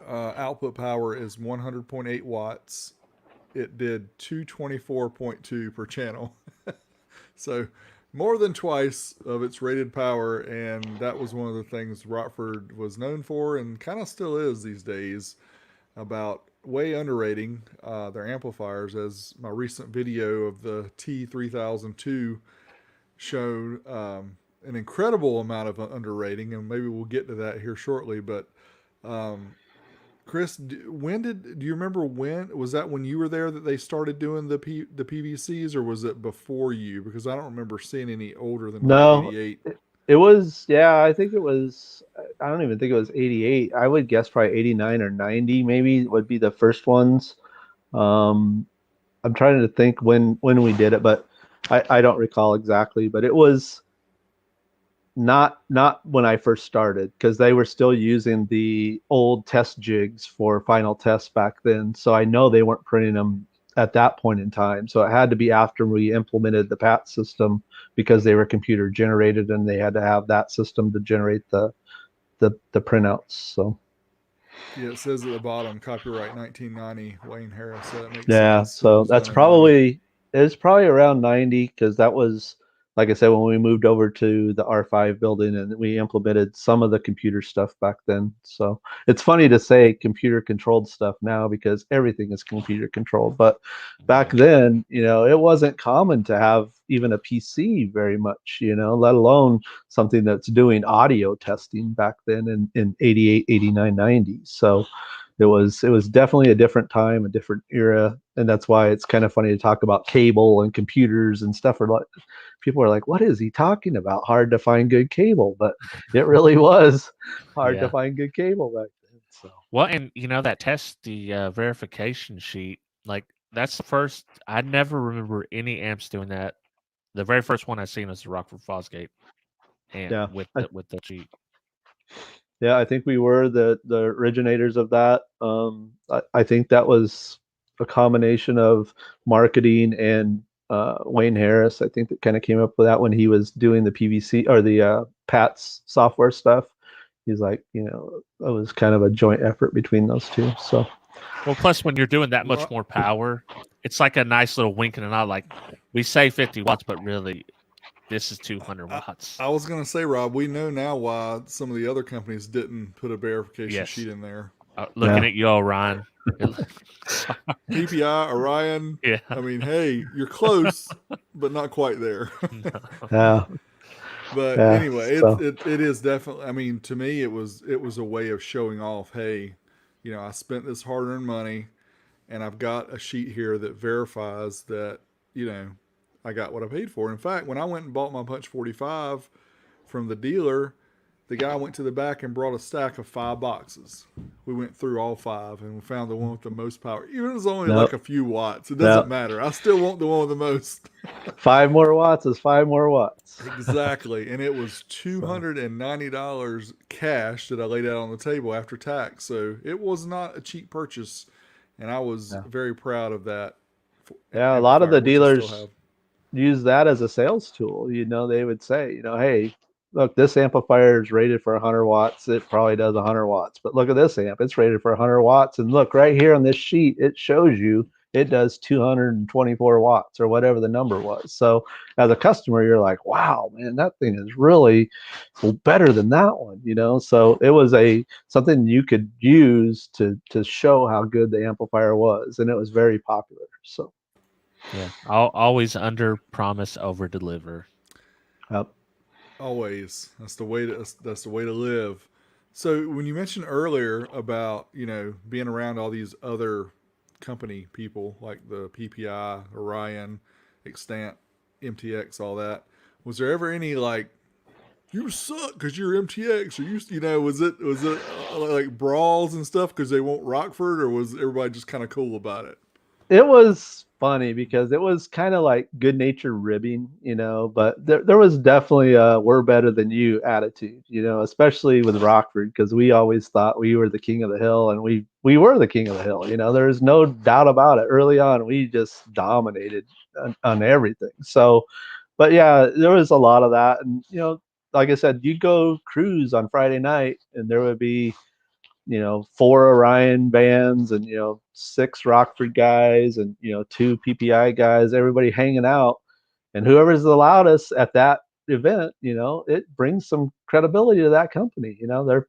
output power is 100.8 watts. It did 224.2 per channel. So more than twice of its rated power, and that was one of the things Rockford was known for and kind of still is these days, about way underrating their amplifiers, as my recent video of the T3002 showed an incredible amount of underrating, and maybe we'll get to that here shortly. But um, Chris, do you remember when was that, when you were there, that they started doing the PVCs, or was it before you? Because I don't remember seeing any older than like no, 88. it was, yeah, I think it was, I don't even think it was 88. I would guess probably 89 or 90 maybe would be the first ones. Um, I'm trying to think when we did it, but I don't recall exactly. But it was not when I first started, because they were still using the old test jigs for final tests back then. So I know they weren't printing them at that point in time. So it had to be after we implemented the PAT system, because they were computer generated and they had to have that system to generate the printouts. So Yeah, it says at the bottom, copyright 1990, Wayne Harris. So that makes yeah, sense. It so was that's done in 90. probably, it's probably around 90, because that was, like I said, when we moved over to the R5 building and we implemented some of the computer stuff back then. So it's funny to say computer controlled stuff now, because everything is computer controlled. But back then, it wasn't common to have even a PC very much, let alone something that's doing audio testing back then in 88, 89, 90. So it was definitely a different time, a different era, and that's why it's kind of funny to talk about cable and computers and stuff. Or like, people are like, "What is he talking about? Hard to find good cable," but it really was hard to Yeah. find good cable back then. So Well, and that test, the verification sheet, like that's the first. I never remember any amps doing that. The very first one I seen was the Rockford Fosgate, and yeah, with I, the sheet. yeah, I think we were the originators of that. I think that was a combination of marketing and Wayne Harris, I think, that kind of came up with that when he was doing the PVC or the PATS software stuff. He's like, it was kind of a joint effort between those two. So, Well, plus when you're doing that much more power, it's like a nice little wink and a nod. Like, we say 50 watts, but really, this is 200 watts. I was going to say, Rob, we know now why some of the other companies didn't put a verification Yes. sheet in there. Looking at you, Orion. PPI, Orion. Yeah. I mean, hey, you're close, but not quite there. Yeah. But Yeah, anyway, so- it is definitely. I mean, to me, it was a way of showing off. Hey, I spent this hard-earned money, and I've got a sheet here that verifies that I got what I paid for. In fact, when I went and bought my Punch 45 from the dealer, the guy went to the back and brought a stack of 5 boxes. We went through all 5 and we found the one with the most power. Even if it was only like a few watts, it doesn't matter. I still want the one with the most. 5 more watts is 5 more watts. Exactly. And it was $290 cash that I laid out on the table after tax. So it was not a cheap purchase. And I was very proud of that. Yeah, a lot of the dealers use that as a sales tool. They would say, hey, look, this amplifier is rated for 100 watts. It probably does 100 watts. But look at this amp. It's rated for 100 watts. And look, right here on this sheet, it shows you it does 224 watts or whatever the number was. So as a customer, you're like, wow, man, that thing is really better than that one, So it was something you could use to show how good the amplifier was. And it was very popular. So. Yeah, I'll always under promise, over deliver. Yep. Always. That's the way to live. So when you mentioned earlier about, being around all these other company people like the PPI, Orion, Extant, MTX, all that, was there ever any like, you suck because you're MTX, or was it like brawls and stuff because they want Rockford, or was everybody just kind of cool about it? It was funny because it was kind of like good natured ribbing, but there was definitely a we're better than you attitude, especially with Rockford, because we always thought we were the king of the hill, and we were the king of the hill. There's no doubt about it. Early on, we just dominated on everything. So, but yeah, there was a lot of that. And, like I said, you go cruise on Friday night and there would be 4 Orion bands and 6 Rockford guys and 2 PPI guys, everybody hanging out, and whoever's the loudest at that event, it brings some credibility to that company. They're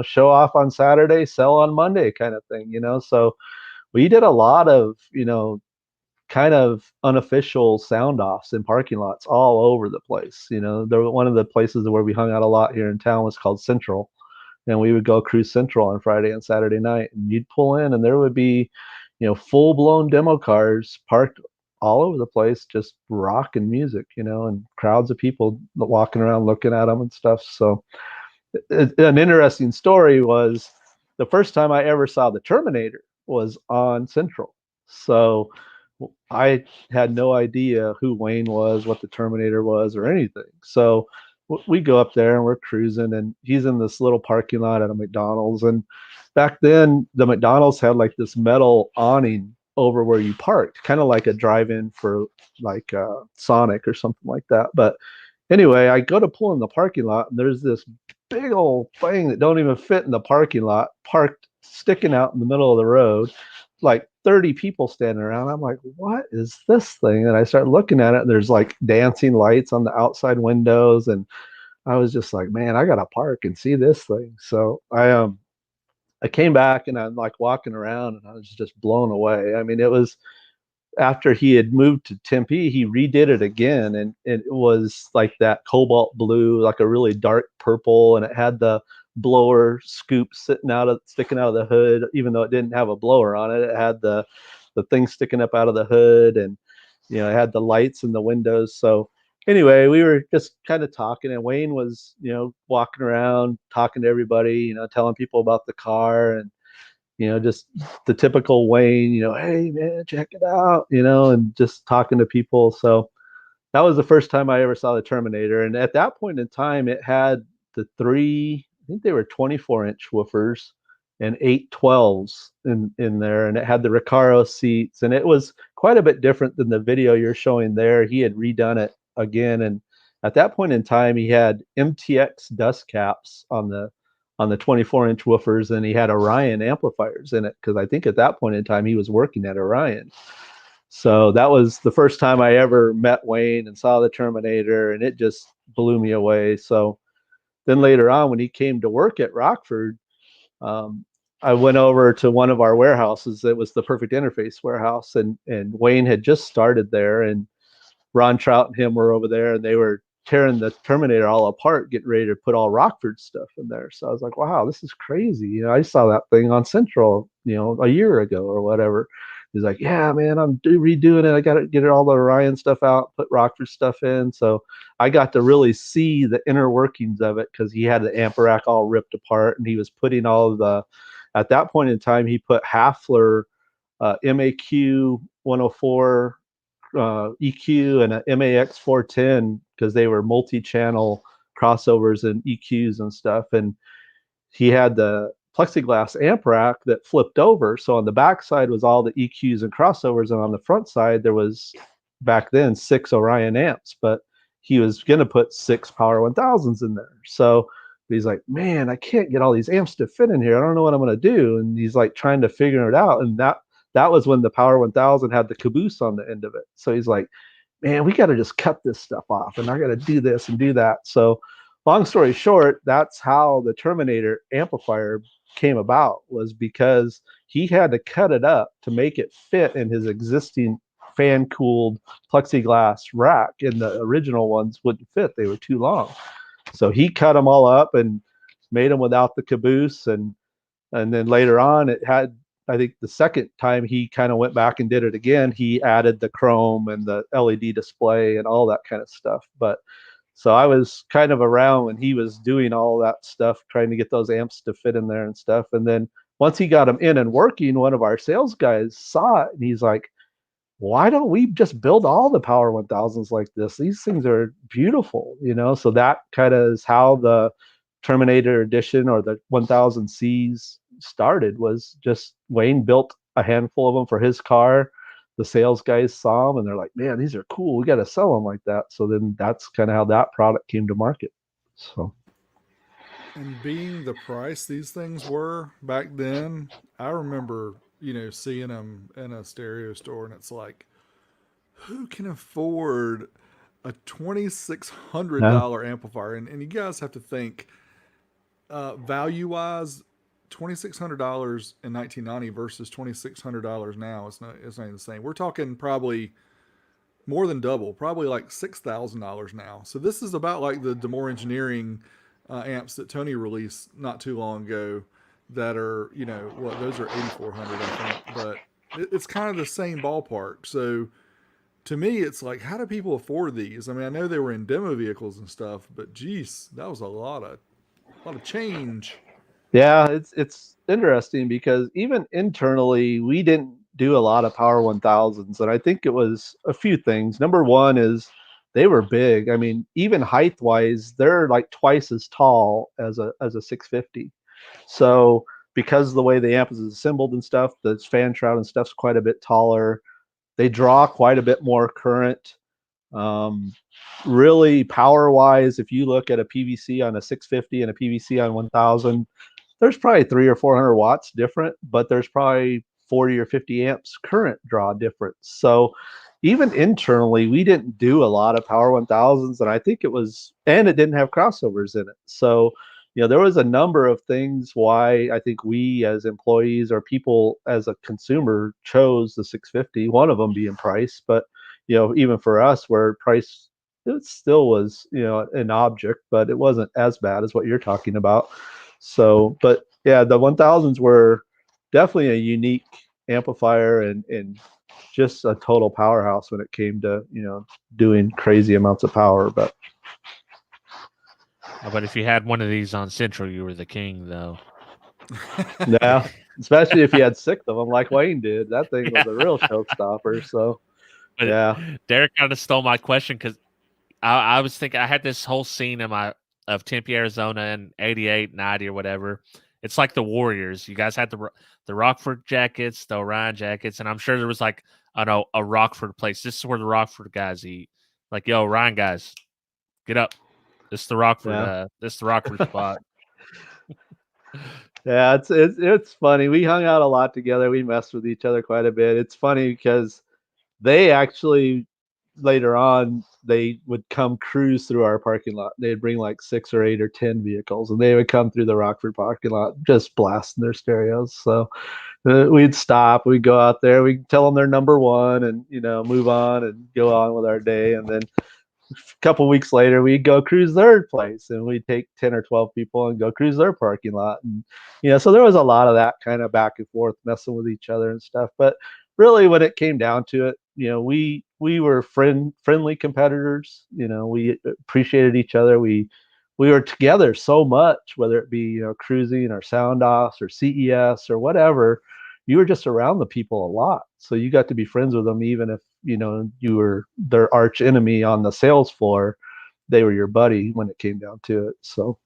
show off on Saturday, sell on Monday kind of thing. So we did a lot of kind of unofficial sound offs in parking lots all over the place. One of the places where we hung out a lot here in town was called Central. And we would go cruise Central on Friday and Saturday night, and you'd pull in and there would be, full-blown demo cars parked all over the place, just rocking music, and crowds of people walking around looking at them and stuff. So an interesting story was the first time I ever saw the Terminator was on Central. So I had no idea who Wayne was, what the Terminator was, or anything. So we go up there and we're cruising, and he's in this little parking lot at a McDonald's. And back then, the McDonald's had like this metal awning over where you parked, kind of like a drive-in for like Sonic or something like that. But anyway, I go to pull in the parking lot, and there's this big old thing that don't even fit in the parking lot, parked, sticking out in the middle of the road, like 30 people standing around. I'm like, what is this thing? And I start looking at it, and there's like dancing lights on the outside windows. And I was just like, man, I gotta park and see this thing. So I came back and I'm like walking around, and I was just blown away. I mean, it was after he had moved to Tempe, he redid it again, and it was like that cobalt blue, like a really dark purple, and it had the blower scoop sticking out of the hood. Even though it didn't have a blower on it, it had the thing sticking up out of the hood, and it had the lights in the windows. So anyway, we were just kind of talking, and Wayne was walking around talking to everybody, telling people about the car, and just the typical Wayne, hey man, check it out, and just talking to people. So that was the first time I ever saw the Terminator. And at that point in time, it had the 3, I think they were 24-inch woofers, and 812s in there, and it had the Recaro seats, and it was quite a bit different than the video you're showing there. He had redone it again, and at that point in time, he had MTX dust caps on the 24-inch woofers, and he had Orion amplifiers in it, because I think at that point in time he was working at Orion. So that was the first time I ever met Wayne and saw the Terminator, and it just blew me away. So then later on, when he came to work at Rockford, I went over to one of our warehouses. It was the Perfect Interface warehouse, and Wayne had just started there, and Ron Trout and him were over there, and they were tearing the Terminator all apart, getting ready to put all Rockford stuff in there. So I was like, wow, this is crazy. You know, I saw that thing on Central, you know, a year ago or whatever. He's like, yeah, man, I'm redoing it. I got to get all the Orion stuff out, put Rockford stuff in. So I got to really see the inner workings of it, because he had the amp rack all ripped apart, and he was putting all of the, at that point in time, he put Hafler MAQ 104 EQ and an MAX 410, because they were multi-channel crossovers and EQs and stuff. And he had the plexiglass amp rack that flipped over. So on the back side was all the EQs and crossovers, and on the front side there was, back then, 6 Orion amps, but he was going to put 6 Power 1000s in there. So he's like, man, I can't get all these amps to fit in here. I don't know what I'm going to do. And he's like trying to figure it out. And that was when the Power 1000 had the caboose on the end of it. So he's like, man, we got to just cut this stuff off, and I got to do this and do that. So long story short, that's how the Terminator amplifier came about, was because he had to cut it up to make it fit in his existing fan-cooled plexiglass rack, and the original ones wouldn't fit. They were too long. So he cut them all up and made them without the caboose, and then later on, it had, I think the second time he kind of went back and did it again, he added the chrome and the LED display and all that kind of stuff. But so I was kind of around when he was doing all that stuff, trying to get those amps to fit in there and stuff. And then once he got them in and working, one of our sales guys saw it, and he's like, why don't we just build all the Power 1000s like this? These things are beautiful, you know? So that kind of is how the Terminator edition, or the 1000Cs, started. Was just Wayne built a handful of them for his car. The sales guys saw them, and they're like, man, these are cool. We got to sell them like that. So then that's kind of how that product came to market. So. And being the price these things were back then, I remember, seeing them in a stereo store, and it's like, who can afford a $2,600 amplifier? And you guys have to think, value wise, $2,600 in 1990 versus $2,600 now. It's not even the same. We're talking probably more than double, probably like $6,000 now. So this is about like the Demore Engineering amps that Tony released not too long ago, that are, those are 8,400, I think, but it's kind of the same ballpark. So to me, it's like, how do people afford these? I mean, I know they were in demo vehicles and stuff, but geez, that was a lot of change. Yeah, it's interesting, because even internally, we didn't do a lot of Power 1000s, and I think it was a few things. Number one is they were big. I mean, even height wise, they're like twice as tall as a 650. So because of the way the amp is assembled and stuff, the fan shroud and stuff's quite a bit taller. They draw quite a bit more current. Really power wise, if you look at a PVC on a 650 and a PVC on 1000, there's probably 300 or 400 watts different, but there's probably 40 or 50 amps current draw difference. So even internally, we didn't do a lot of Power 1000s, and I think and it didn't have crossovers in it. So, there was a number of things why I think we as employees, or people as a consumer, chose the 650, one of them being price. But, even for us, where price, it still was, an object, but it wasn't as bad as what you're talking about. So, but yeah, the 1000s were definitely a unique amplifier, and just a total powerhouse when it came to, doing crazy amounts of power. But if you had one of these on Central, you were the king, though. yeah, especially if you had 6 of them like Wayne did. That thing was a real showstopper. So, but yeah. Derek kind of stole my question, because I was thinking, I had this whole scene of Tempe, Arizona in 88, 90 or whatever. It's like the Warriors. You guys had the Rockford jackets, the Orion jackets, and I'm sure there was like a Rockford place. This is where the Rockford guys eat. Like, yo, Orion guys, get up. This is the Rockford. Yeah. This is the Rockford spot. Yeah, it's funny. We hung out a lot together. We messed with each other quite a bit. It's funny because they actually later on they would come cruise through our parking lot. They'd bring like 6 or 8 or 10 vehicles, and they would come through the Rockford parking lot just blasting their stereos. So we'd stop, we'd go out there, we'd tell them they're number one, and move on and go on with our day. And then a couple weeks later, we'd go cruise their place, and we'd take 10 or 12 people and go cruise their parking lot. And so there was a lot of that kind of back and forth, messing with each other and stuff. But really, when it came down to it, we were friendly competitors. We appreciated each other. We were together so much, whether it be cruising or sound offs or CES or whatever. You were just around the people a lot, so you got to be friends with them, even if you were their arch enemy on the sales floor. They were your buddy when it came down to it. So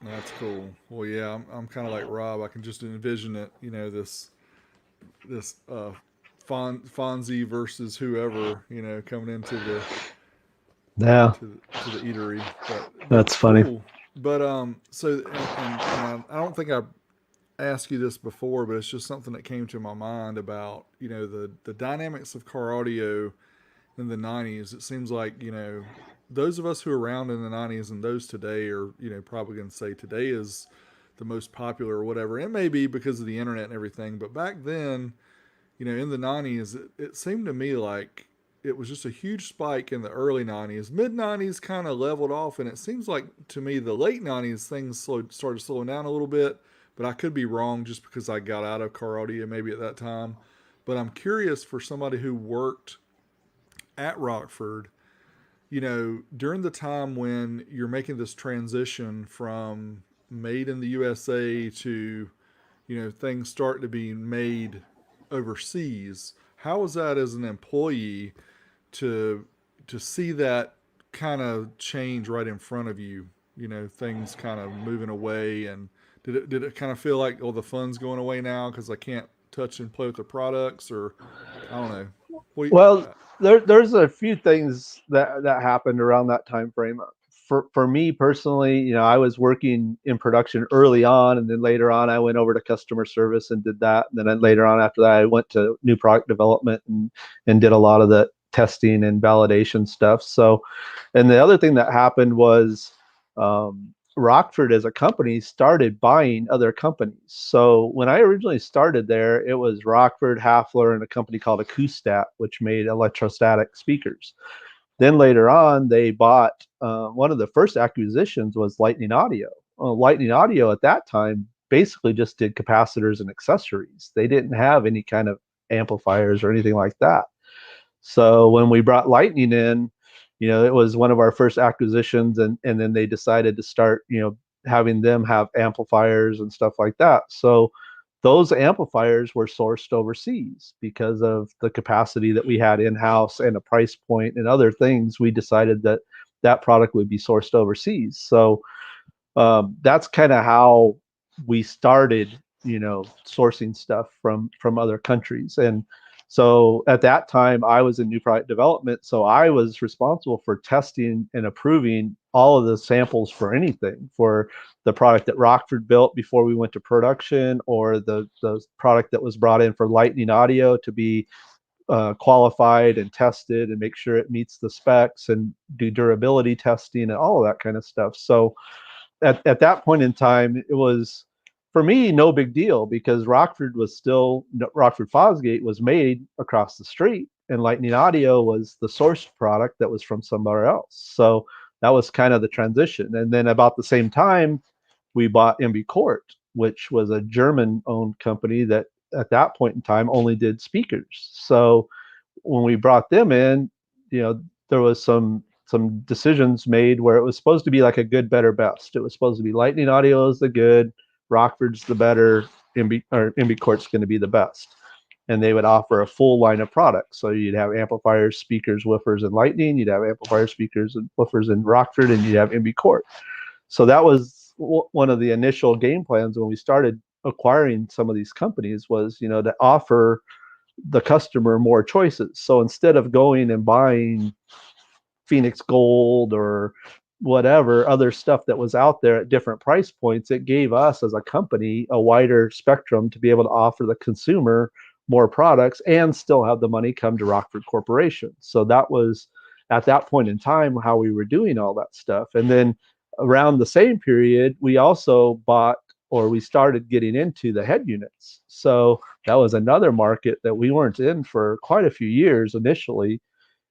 That's cool. Well, yeah, I'm kind of like Rob. I can just envision it. This Fonzie versus whoever, coming into the yeah, to the eatery. But that's funny. cool. But so and I don't think I asked you this before, but it's just something that came to my mind about the dynamics of car audio in the '90s. It seems like those of us who are around in the '90s and those today are probably going to say today is the most popular or whatever. It may be because of the internet and everything, but back then, in the '90s, it seemed to me like it was just a huge spike in the early '90s. Mid '90s kind of leveled off, and it seems like to me the late '90s things started slowing down a little bit. But I could be wrong just because I got out of car audio maybe at that time. But I'm curious for somebody who worked at Rockford, during the time when you're making this transition from made in the USA to, things start to be made overseas. How was that as an employee to see that kind of change right in front of you? Things kind of moving away, and did it kind of feel like, oh, the fun's going away now because I can't touch and play with the products, or I don't know. Well, there's a few things that happened around that time frame. For me personally, I was working in production early on, and then later on I went over to customer service and did that. And then later on after that, I went to new product development and did a lot of the testing and validation stuff. So, and the other thing that happened was Rockford as a company started buying other companies. So when I originally started there, it was Rockford, Hafler, and a company called Acoustat, which made electrostatic speakers. Then later on, they bought one of the first acquisitions was Lightning Audio. Lightning Audio at that time basically just did capacitors and accessories. They didn't have any kind of amplifiers or anything like that. So when we brought Lightning in, it was one of our first acquisitions, and then they decided to start, having them have amplifiers and stuff like that. So those amplifiers were sourced overseas because of the capacity that we had in-house and a price point and other things. We decided that that product would be sourced overseas. So that's kind of how we started, sourcing stuff from other countries. And so at that time, I was in new product development. So I was responsible for testing and approving all of the samples for anything, for the product that Rockford built before we went to production, or the product that was brought in for Lightning Audio to be qualified and tested and make sure it meets the specs, and do durability testing and all of that kind of stuff. So at that point in time, it was, for me, no big deal, because Rockford Fosgate was made across the street, and Lightning Audio was the sourced product that was from somewhere else. So that was kind of the transition. And then about the same time, we bought MB Court, which was a German-owned company that at that point in time only did speakers. So when we brought them in, there was some decisions made where it was supposed to be like a good, better, best. It was supposed to be Lightning Audio is the good, Rockford's the better, MB Court's going to be the best. And they would offer a full line of products. So you'd have amplifiers, speakers, woofers, and Lightning. You'd have amplifiers, speakers, and woofers in Rockford, and you'd have MB Court. So that was one of the initial game plans when we started acquiring some of these companies was, to offer the customer more choices. So instead of going and buying Phoenix Gold or whatever other stuff that was out there at different price points, it gave us as a company a wider spectrum to be able to offer the consumer more products and still have the money come to Rockford Corporation. So that was at that point in time how we were doing all that stuff. And then around the same period, we also bought, or we started getting into the head units. So that was another market that we weren't in for quite a few years initially.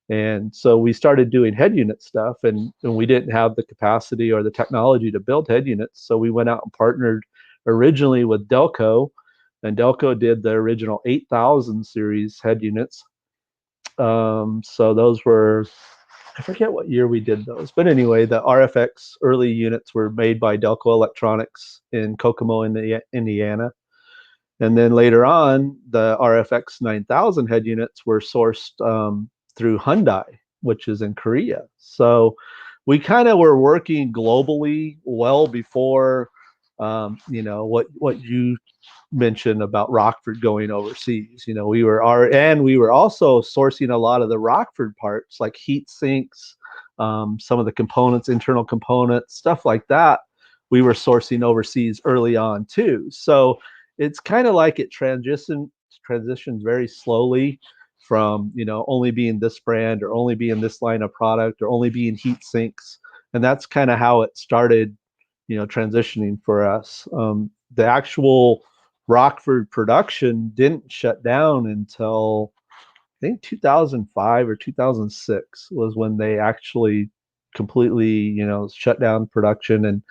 And so we started doing head unit stuff, and we didn't have the capacity or the technology to build head units. So we went out and partnered originally with Delco, and Delco did the original 8000 series head units. So those were, I forget what year we did those, but anyway, the RFX early units were made by Delco Electronics in Kokomo, Indiana. And then later on, the RFX 9000 head units were sourced through Hyundai, which is in Korea. So we kind of were working globally well before, what you mentioned about Rockford going overseas. We were also sourcing a lot of the Rockford parts, like heat sinks, some of the components, internal components, stuff like that. We were sourcing overseas early on too. So it's kind of like it transitions very slowly from only being this brand or only being this line of product or only being heat sinks, and that's kind of how it started transitioning for us. The actual Rockford production didn't shut down until I think 2005 or 2006 was when they actually completely shut down production.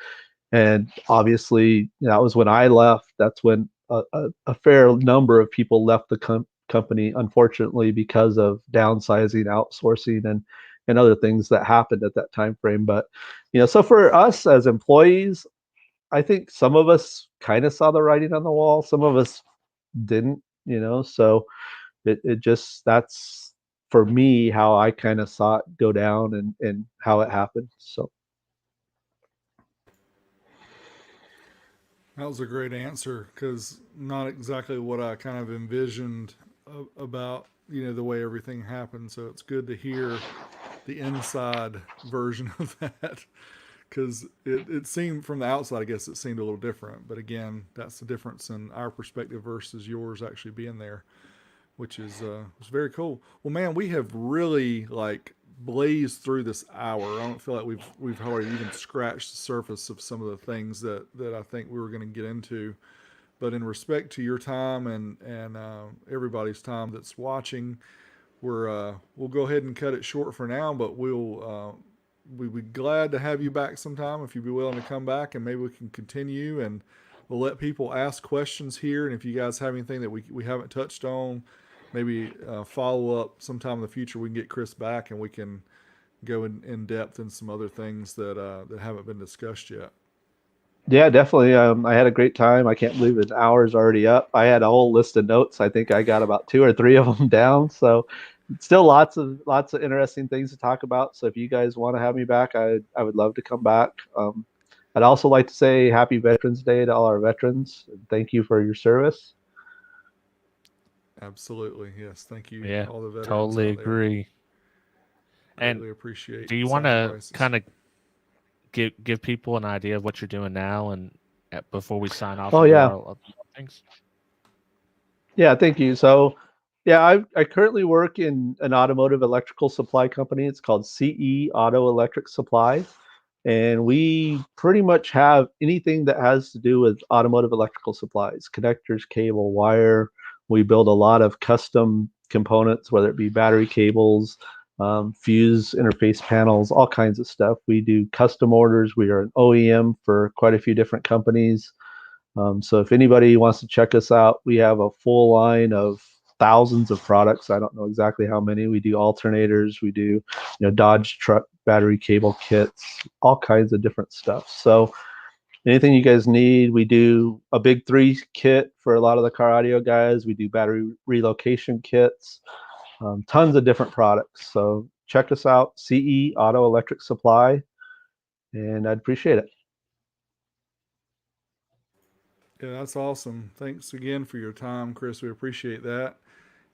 And obviously that was when I left. That's when a fair number of people left the company, unfortunately, because of downsizing, outsourcing, and other things that happened at that time frame. But so for us as employees, I think some of us kind of saw the writing on the wall. Some of us didn't. So it just, that's for me how I kind of saw it go down and how it happened. So. That was a great answer because not exactly what I kind of envisioned about the way everything happened. So it's good to hear the inside version of that because it seemed from the outside, I guess it seemed a little different. But again, that's the difference in our perspective versus yours actually being there, which is was very cool. Well, man, we have really like blazed through this hour. I don't feel like we've hardly even scratched the surface of some of the things that I think we were going to get into. But in respect to your time and everybody's time that's watching, we'll go ahead and cut it short for now. But we'd be glad to have you back sometime if you'd be willing to come back, and maybe we can continue and we'll let people ask questions here. And if you guys have anything that we haven't touched on, maybe follow up sometime in the future. We can get Chris back and we can go in depth in some other things that haven't been discussed yet. Yeah, definitely. I had a great time. I can't believe an hour's already up. I had a whole list of notes. I think I got about 2 or 3 of them down. So still lots of interesting things to talk about. So if you guys want to have me back, I would love to come back. I'd also like to say Happy Veterans Day to all our veterans. Thank you for your service. Absolutely, yes. Thank you, Yeah, all the veterans. totally out there. agree. Greatly And appreciate. do you want to sacrifices. kind of give people an idea of what you're doing now and before we sign off Oh, and do yeah. our other things? Yeah, thank you. So, yeah, I currently work in an automotive electrical supply company. It's called CE Auto Electric Supply. And we pretty much have anything that has to do with automotive electrical supplies, connectors, cable, wire. We build a lot of custom components, whether it be battery cables, fuse interface panels, all kinds of stuff. We do custom orders. We are an OEM for quite a few different companies. So if anybody wants to check us out, we have a full line of thousands of products. I don't know exactly how many. We do alternators, we do Dodge truck battery cable kits, all kinds of different stuff. So anything you guys need, we do a big 3 kit for a lot of the car audio guys. We do battery relocation kits, tons of different products. So check us out, CE Auto Electric Supply, and I'd appreciate it. Yeah, that's awesome. Thanks again for your time, Chris. We appreciate that.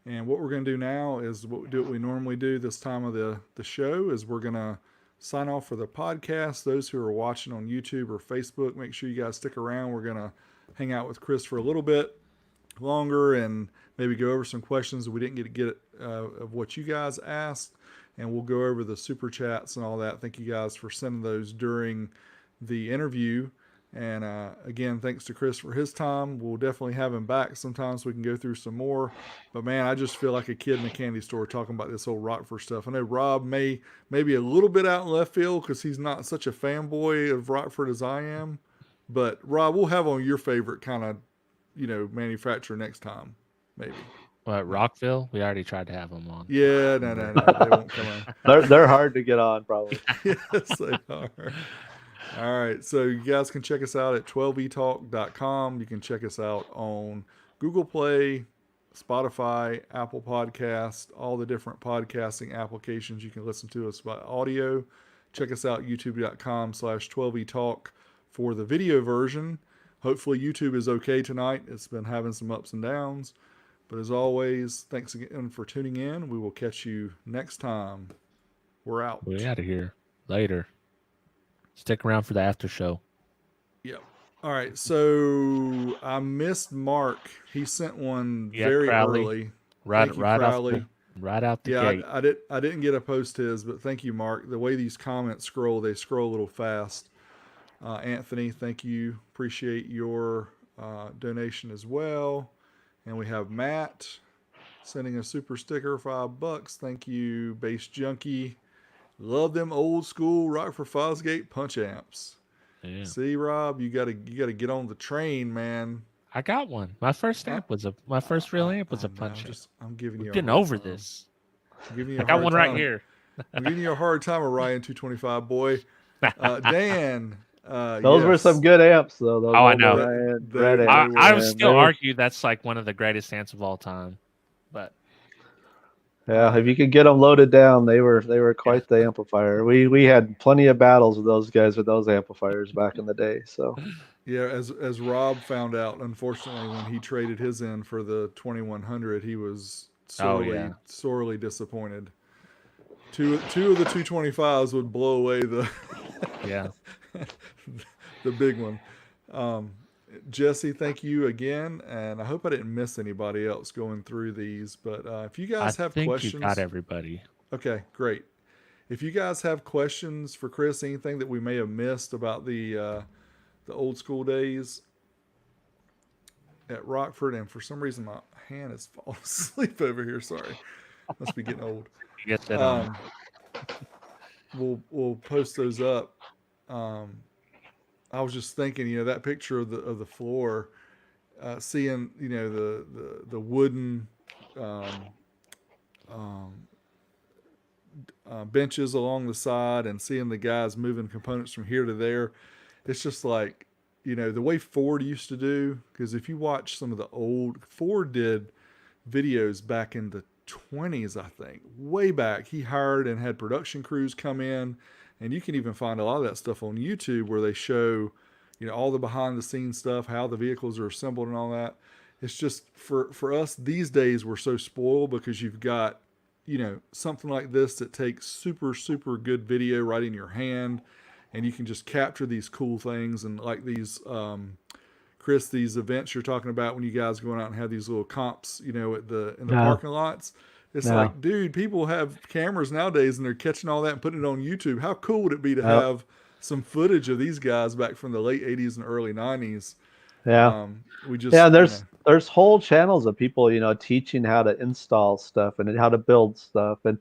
And what we're going to do now is what we normally do this time of the show is we're going to sign off for the podcast. Those who are watching on YouTube or Facebook, make sure you guys stick around. We're going to hang out with Chris for a little bit longer and maybe go over some questions that we didn't get of what you guys asked. And we'll go over the super chats and all that. Thank you guys for sending those during the interview. And again, thanks to Chris for his time. We'll definitely have him back sometime so we can go through some more. But man, I just feel like a kid in a candy store talking about this whole Rockford stuff. I know Rob may be a little bit out in left field because he's not such a fanboy of Rockford as I am. But Rob, we'll have on your favorite kind of, manufacturer next time, maybe. What, Rockville? We already tried to have them on. Yeah, no, they won't come on. They're hard to get on, probably. Yes, they are. All right, so you guys can check us out at 12etalk.com. You can check us out on Google Play, Spotify, Apple Podcast, all the different podcasting applications you can listen to us by audio. Check us out, youtube.com/12etalk for the video version. Hopefully YouTube is okay tonight. It's been having some ups and downs. But as always, thanks again for tuning in. We will catch you next time. We're out. We're out of here. Later. Stick around for the after show. Yep. All right. So I missed Mark. He sent one Yeah, very Crowley. early. Right, Thank you, right Crowley. out the Yeah, gate. I didn't get a post his, but thank you, Mark. The way these comments scroll, they scroll a little fast. Anthony, thank you. Appreciate your donation as well. And we have Matt sending a super sticker, $5. Thank you, Bass Junkie. Love them old school Rockford Fosgate punch amps. Yeah. See, Rob, you gotta get on the train, man. I got one. My first amp was my first real amp was a punch amp. I'm giving you. We're getting over this. I'm giving you. I got one right here. I'm giving you a hard time, Orion 225 boy. Dan. Those were some good amps, though. Those I know. I would still argue that's like one of the greatest amps of all time. But yeah, if you could get them loaded down, they were quite the amplifier. We had plenty of battles with those guys with those amplifiers back in the day. So yeah, as Rob found out, unfortunately, when he traded his in for the 2100, he was sorely disappointed. Two of the 225s would blow away the the big one. Jesse, thank you again, and I hope I didn't miss anybody else going through these. But if you guys have questions, you got everybody. Okay, great. If you guys have questions for Chris, anything that we may have missed about the old school days at Rockford, and for some reason my hand is falling asleep over here. Sorry, must be getting old. You get that on. We'll post those up. I was just thinking, that picture of the floor, seeing, the wooden benches along the side and seeing the guys moving components from here to there. It's just like, the way Ford used to do, because if you watch some of the old, Ford did videos back in the 20s, I think, way back. He hired and had production crews come in, and you can even find a lot of that stuff on YouTube where they show, all the behind the scenes stuff, how the vehicles are assembled and all that. It's just for us these days, we're so spoiled because you've got, something like this that takes super, super good video right in your hand, and you can just capture these cool things. And like these, Chris, these events you're talking about when you guys go out and have these little comps, in the parking lots. It's like, dude, people have cameras nowadays and they're catching all that and putting it on YouTube. How cool would it be to have some footage of these guys back from the late 80s and early 90s? Yeah. There's whole channels of people, teaching how to install stuff and how to build stuff. And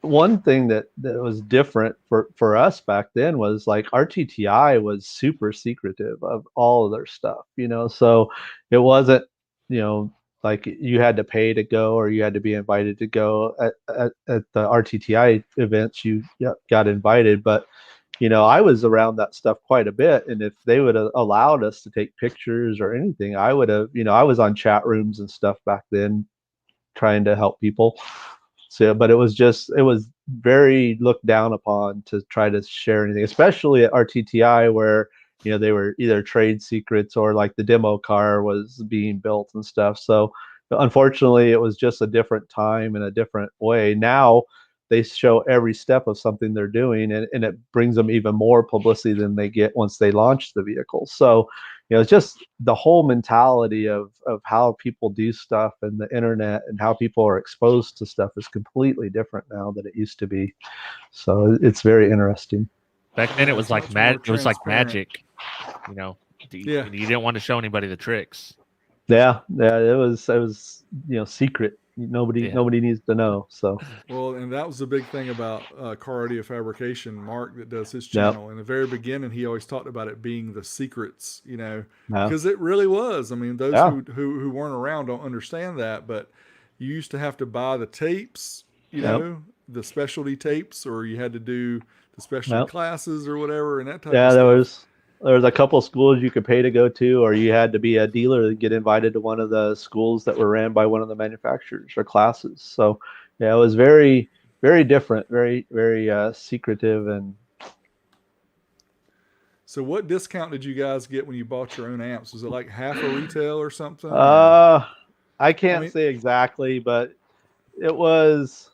one thing that was different for us back then was like RTTI was super secretive of all of their stuff, so it wasn't, like you had to pay to go or you had to be invited to go at the RTTI events. You got invited, but I was around that stuff quite a bit. And if they would have allowed us to take pictures or anything, I would have, I was on chat rooms and stuff back then trying to help people. So, but it was very looked down upon to try to share anything, especially at RTTI where they were either trade secrets or like the demo car was being built and stuff. So unfortunately, it was just a different time and a different way. Now they show every step of something they're doing, and it brings them even more publicity than they get once they launch the vehicle. So, it's just the whole mentality of how people do stuff and the internet and how people are exposed to stuff is completely different now than it used to be. So it's very interesting. Back then, it was like it was like transparent. magic. You Yeah. didn't want to show anybody the tricks. Yeah, it was secret. Nobody needs to know. So Well, and that was the big thing about Car Audio Fabrication. Mark, that does his channel, in the very beginning, he always talked about it being the secrets, because it really was. I mean, those who weren't around don't understand that, but you used to have to buy the tapes, the specialty tapes, or you had to do the specialty classes or whatever, and that type of stuff. There was a couple of schools you could pay to go to, or you had to be a dealer to get invited to one of the schools that were ran by one of the manufacturers or classes. So yeah, it was very, very different, very, very secretive. And so what discount did you guys get when you bought your own amps? Was it like half a retail or something? I can't say exactly, but it was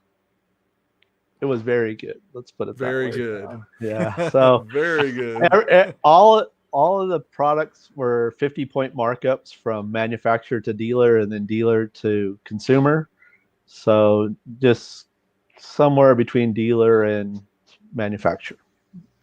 very good. Let's put it that way. Very good. Yeah. So very good. All of the products were 50-point markups from manufacturer to dealer and then dealer to consumer. So just somewhere between dealer and manufacturer.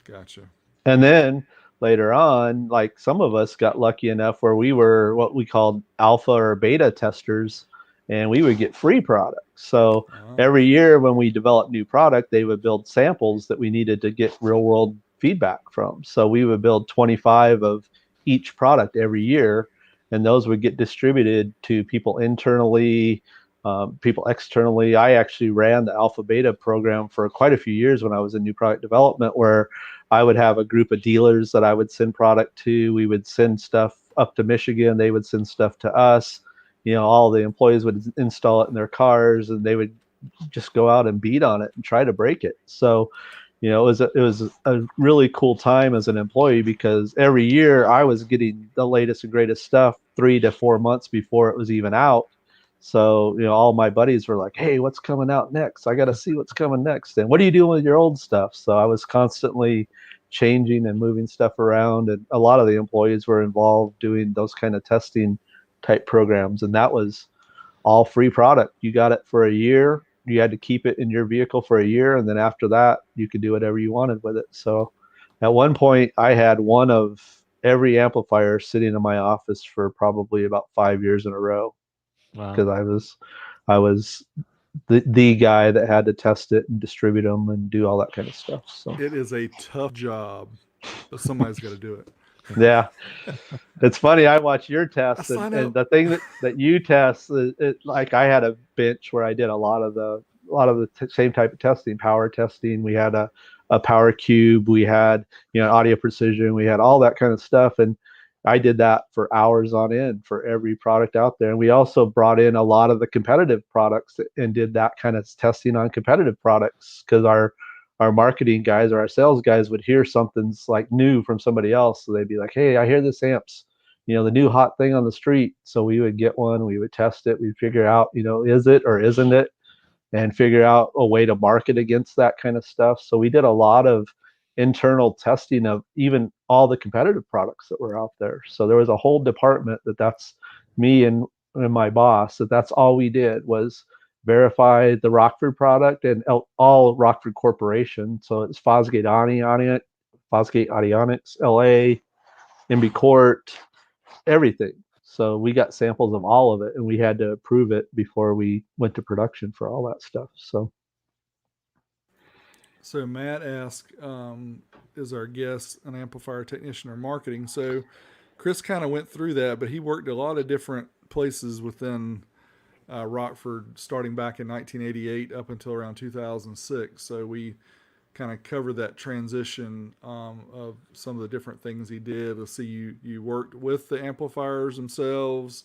Gotcha. And then later on, like some of us got lucky enough where we were what we called alpha or beta testers, and we would get free products. So every year when we developed new product, they would build samples that we needed to get real world feedback from. So we would build 25 of each product every year, and those would get distributed to people internally, people externally. I actually ran the alpha beta program for quite a few years when I was in new product development, where I would have a group of dealers that I would send product to. We would send stuff up to Michigan. They would send stuff to us. All the employees would install it in their cars, and they would just go out and beat on it and try to break it. So, it was a really cool time as an employee, because every year I was getting the latest and greatest stuff 3 to 4 months before it was even out. So, all my buddies were like, "Hey, what's coming out next? I got to see what's coming next. And what are you doing with your old stuff?" So I was constantly changing and moving stuff around, and a lot of the employees were involved doing those kind of testing type programs, and that was all free product. You got it for a year. You had to keep it in your vehicle for a year, and then after that you could do whatever you wanted with it. So at one point I had one of every amplifier sitting in my office for probably about 5 years in a row, because I was the guy that had to test it and distribute them and do all that kind of stuff. So it is a tough job, but somebody's got to do it. Yeah. It's funny. I watch your tests, and the thing that you test, like I had a bench where I did a lot of the same type of testing, power testing. We had a power cube. We had, audio precision. We had all that kind of stuff. And I did that for hours on end for every product out there. And we also brought in a lot of the competitive products and did that kind of testing on competitive products, because our marketing guys or our sales guys would hear something's like new from somebody else. So they'd be like, "Hey, I hear this amp's, the new hot thing on the street." So we would get one, we would test it, we'd figure out, is it or isn't it, and figure out a way to market against that kind of stuff. So we did a lot of internal testing of even all the competitive products that were out there. So there was a whole department that's me and my boss, that's all we did was verify the Rockford product and all Rockford Corporation. So it's Fosgate Fosgate Audionics, LA, MB Court, everything. So we got samples of all of it, and we had to approve it before we went to production for all that stuff. So Matt asked, is our guest an amplifier technician or marketing? So Chris kind of went through that, but he worked a lot of different places within Rockford, starting back in 1988 up until around 2006. So we kind of covered that transition of some of the different things he did. Let's see, you worked with the amplifiers themselves.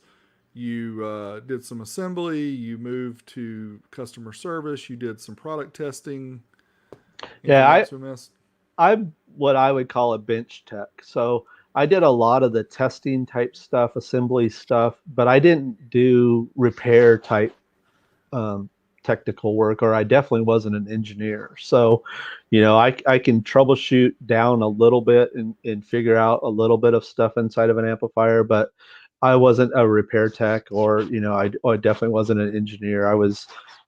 You did some assembly. You moved to customer service. You did some product testing. Yeah, I'm what I would call a bench tech. So I did a lot of the testing type stuff, assembly stuff, but I didn't do repair type um, technical work, or I definitely wasn't an engineer. So, I can troubleshoot down a little bit and figure out a little bit of stuff inside of an amplifier, but I wasn't a repair tech, or, I definitely wasn't an engineer.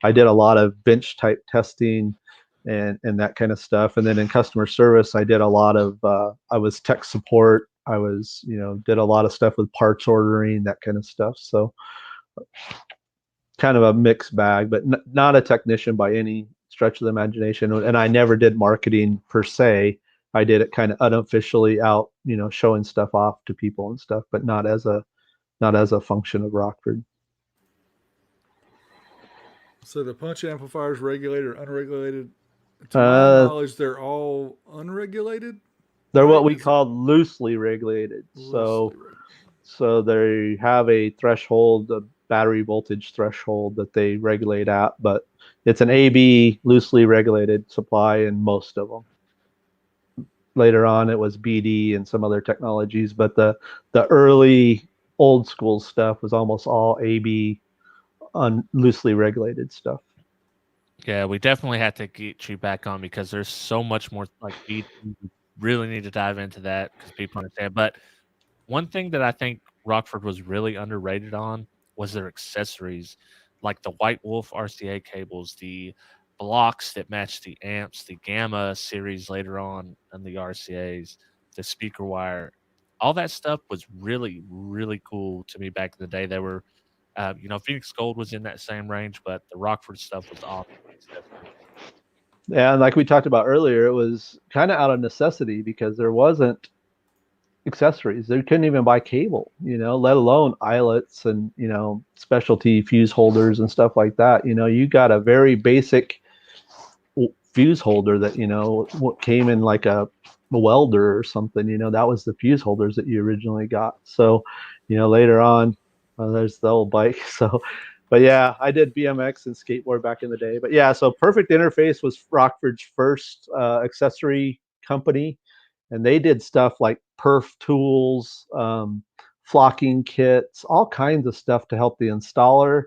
I did a lot of bench type testing and that kind of stuff. And then in customer service, I did a lot of, I was tech support. I was, did a lot of stuff with parts ordering, that kind of stuff. So, kind of a mixed bag, but not a technician by any stretch of the imagination. And I never did marketing per se. I did it kind of unofficially out, showing stuff off to people and stuff, but not as a function of Rockford. So the punch amplifiers, regulated or unregulated? To my knowledge, they're all unregulated. They're right? what we call loosely regulated. So they have a threshold, a battery voltage threshold that they regulate at, but it's an AB loosely regulated supply in most of them. Later on, it was BD and some other technologies, but the early old school stuff was almost all AB loosely regulated stuff. Yeah, we definitely have to get you back on because there's so much more. Like, we really need to dive into that because people understand. But one thing that I think Rockford was really underrated on was their accessories, like the White Wolf RCA cables, the blocks that match the amps, the Gamma series later on, and the RCAs, the speaker wire. All that stuff was really, really cool to me back in the day. They were, Phoenix Gold was in that same range, but the Rockford stuff was awesome. Yeah, and like we talked about earlier, it was kind of out of necessity because there wasn't accessories. They couldn't even buy cable, let alone eyelets and, specialty fuse holders and stuff like that. You got a very basic fuse holder that, what came in like a welder or something, that was the fuse holders that you originally got. So, later on, there's the old bike. So, but yeah, I did BMX and skateboard back in the day. But yeah, so Perfect Interface was Rockford's first accessory company, and they did stuff like perf tools, flocking kits, all kinds of stuff to help the installer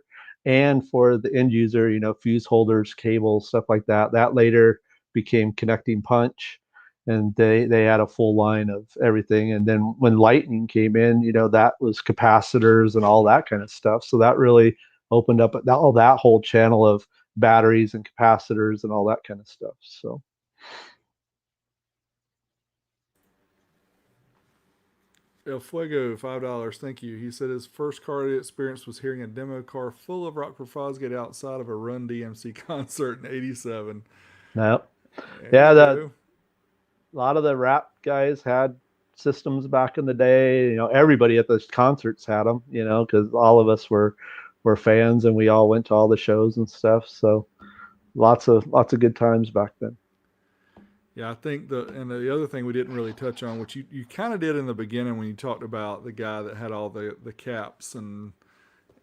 and for the end user, fuse holders, cables, stuff like that. That later became Connecting Punch, and they had a full line of everything. And then when Lightning came in, that was capacitors and all that kind of stuff. So that really opened up all that whole channel of batteries and capacitors and all that kind of stuff. So. El Fuego, $5. Thank you. He said his first car experience was hearing a demo car full of Rockford Fosgate outside of a Run DMC concert in '87. No. Yeah, a lot of the rap guys had systems back in the day. Everybody at the concerts had them. Because all of us were fans and we all went to all the shows and stuff. So lots of good times back then. Yeah, I think the other thing we didn't really touch on, which you kind of did in the beginning when you talked about the guy that had all the caps and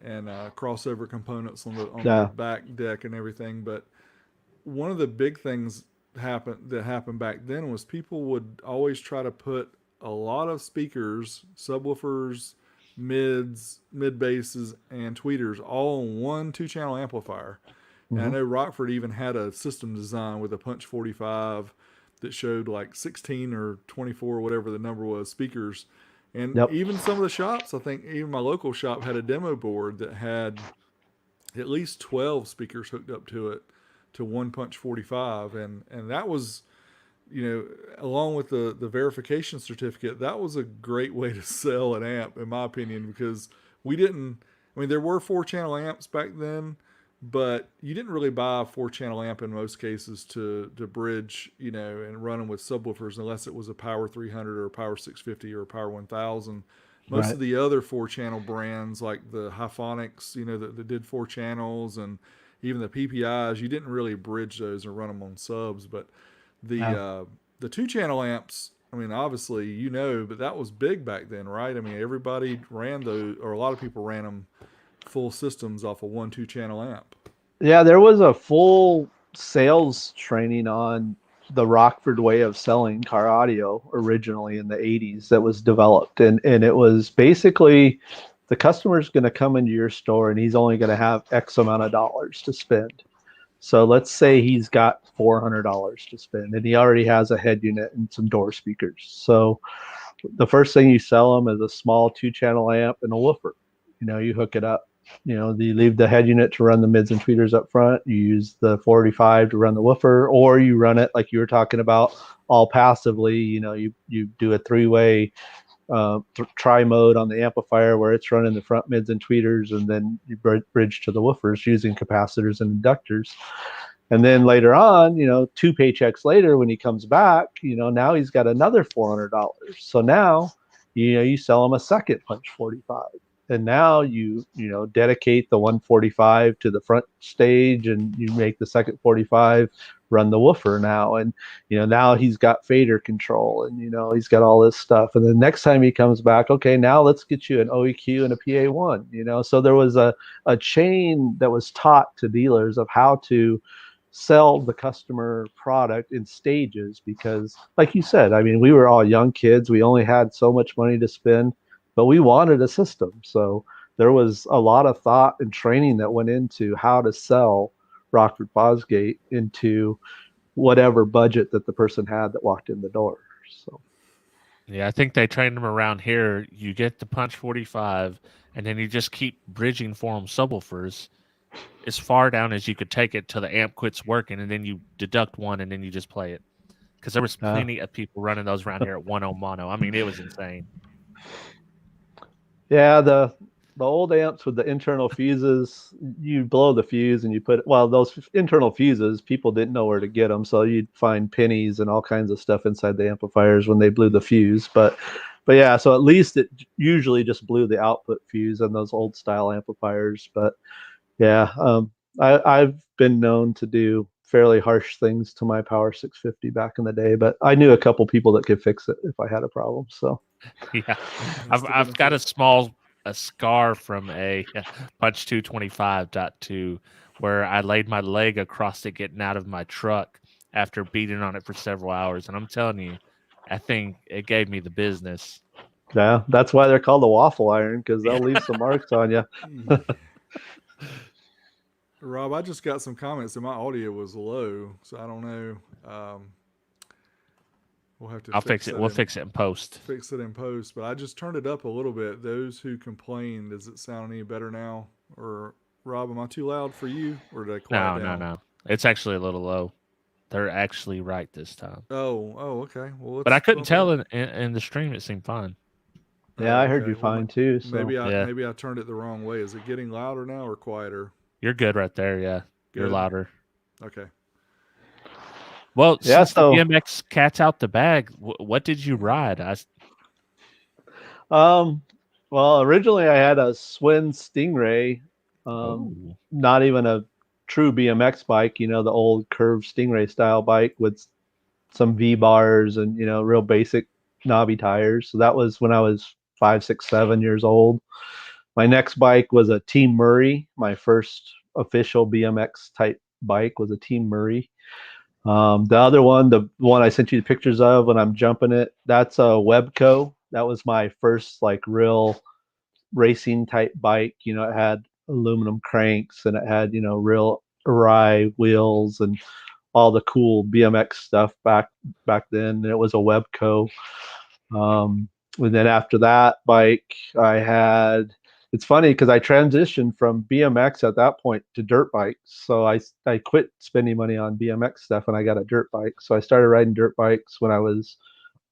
crossover components on the back deck and everything. But one of the big things that happened back then was people would always try to put a lot of speakers, subwoofers, mid basses, and tweeters all on one 2-channel amplifier. Mm-hmm. And I know Rockford even had a system design with a Punch 45 that showed like 16 or 24, whatever the number was, speakers. And even some of the shops, I think even my local shop had a demo board that had at least 12 speakers hooked up to it, to one Punch 45. And that was, along with the verification certificate, that was a great way to sell an amp, in my opinion, because there were 4-channel amps back then, but you didn't really buy a 4-channel amp in most cases to bridge, and run them with subwoofers unless it was a Power 300 or a Power 650 or a Power 1000. Most of the other 4-channel brands like the HiFonics, that did 4 channels, and even the PPIs, you didn't really bridge those or run them on subs. But the 2-channel amps, obviously, but that was big back then, right? Everybody ran those, or a lot of people ran them full systems off a 1 2-channel amp. Yeah, there was a full sales training on the Rockford way of selling car audio originally in the 80s that was developed. And it was basically the customer's going to come into your store and he's only going to have X amount of dollars to spend. So let's say he's got $400 to spend and he already has a head unit and some door speakers. So the first thing you sell him is a small 2-channel amp and a woofer. You hook it up. You leave the head unit to run the mids and tweeters up front. You use the 45 to run the woofer, or you run it like you were talking about, all passively. You do a 3-way tri mode on the amplifier where it's running the front mids and tweeters, and then you bridge to the woofers using capacitors and inductors. And then later on, 2 paychecks later, when he comes back, now he's got another $400. So now, you sell him a second punch 45. And now you dedicate the 145 to the front stage, and you make the second 45 run the woofer now. And now he's got fader control, and he's got all this stuff. And the next time he comes back, okay, now let's get you an OEQ and a PA1. So there was a chain that was taught to dealers of how to sell the customer product in stages, because like you said, I mean, we were all young kids. We only had so much money to spend, but we wanted a system. So there was a lot of thought and training that went into how to sell Rockford Fosgate into whatever budget that the person had that walked in the door. So Yeah, I think they trained them around here. You get the punch 45, and then you just keep bridging for them subwoofers as far down as you could take it till the amp quits working, and then you deduct one, and then you just play it. Because there was plenty of people running those around here at 1 mono. I mean, it was insane. Yeah, the old amps with the internal fuses, you blow the fuse and you those internal fuses, people didn't know where to get them, so you'd find pennies and all kinds of stuff inside the amplifiers when they blew the fuse. But yeah, so at least it usually just blew the output fuse on those old style amplifiers. But yeah, I've been known to do fairly harsh things to my Power 650 back in the day, but I knew a couple people that could fix it if I had a problem. So yeah, I've got a scar from a punch 225.2 where I laid my leg across it getting out of my truck after beating on it for several hours, and I'm telling you, I think it gave me the business. Yeah, that's why they're called a waffle iron, because they'll leave some marks on you. Rob, I just got some comments that my audio was low, so I don't know. We'll have to. I'll fix it. We'll fix it in post. Fix it in post, but I just turned it up a little bit. Those who complained, does it sound any better now? Or Rob, am I too loud for you, or did I quiet down? No. It's actually a little low. They're actually right this time. Oh, okay. Well, but I couldn't tell in the stream. It seemed fine. Yeah, I heard you fine too. So. Maybe I turned it the wrong way. Is it getting louder now or quieter? You're good right there. Yeah, good. You're louder. Okay. Well, yeah, since the BMX cat's out the bag, what did you ride? Well, originally I had a Swin Stingray, not even a true BMX bike, the old curved Stingray style bike with some V-bars and, real basic knobby tires. So that was when I was 5, 6, 7 years old. My next bike was a Team Murray. My first official BMX type bike was a Team Murray. The other one, the one I sent you the pictures of when I'm jumping it, that's a Webco. That was my first real racing type bike. It had aluminum cranks and it had, real Arai wheels and all the cool BMX stuff back then. And it was a Webco. And then after that bike, it's funny because I transitioned from BMX at that point to dirt bikes. So I quit spending money on BMX stuff and I got a dirt bike. So I started riding dirt bikes when I was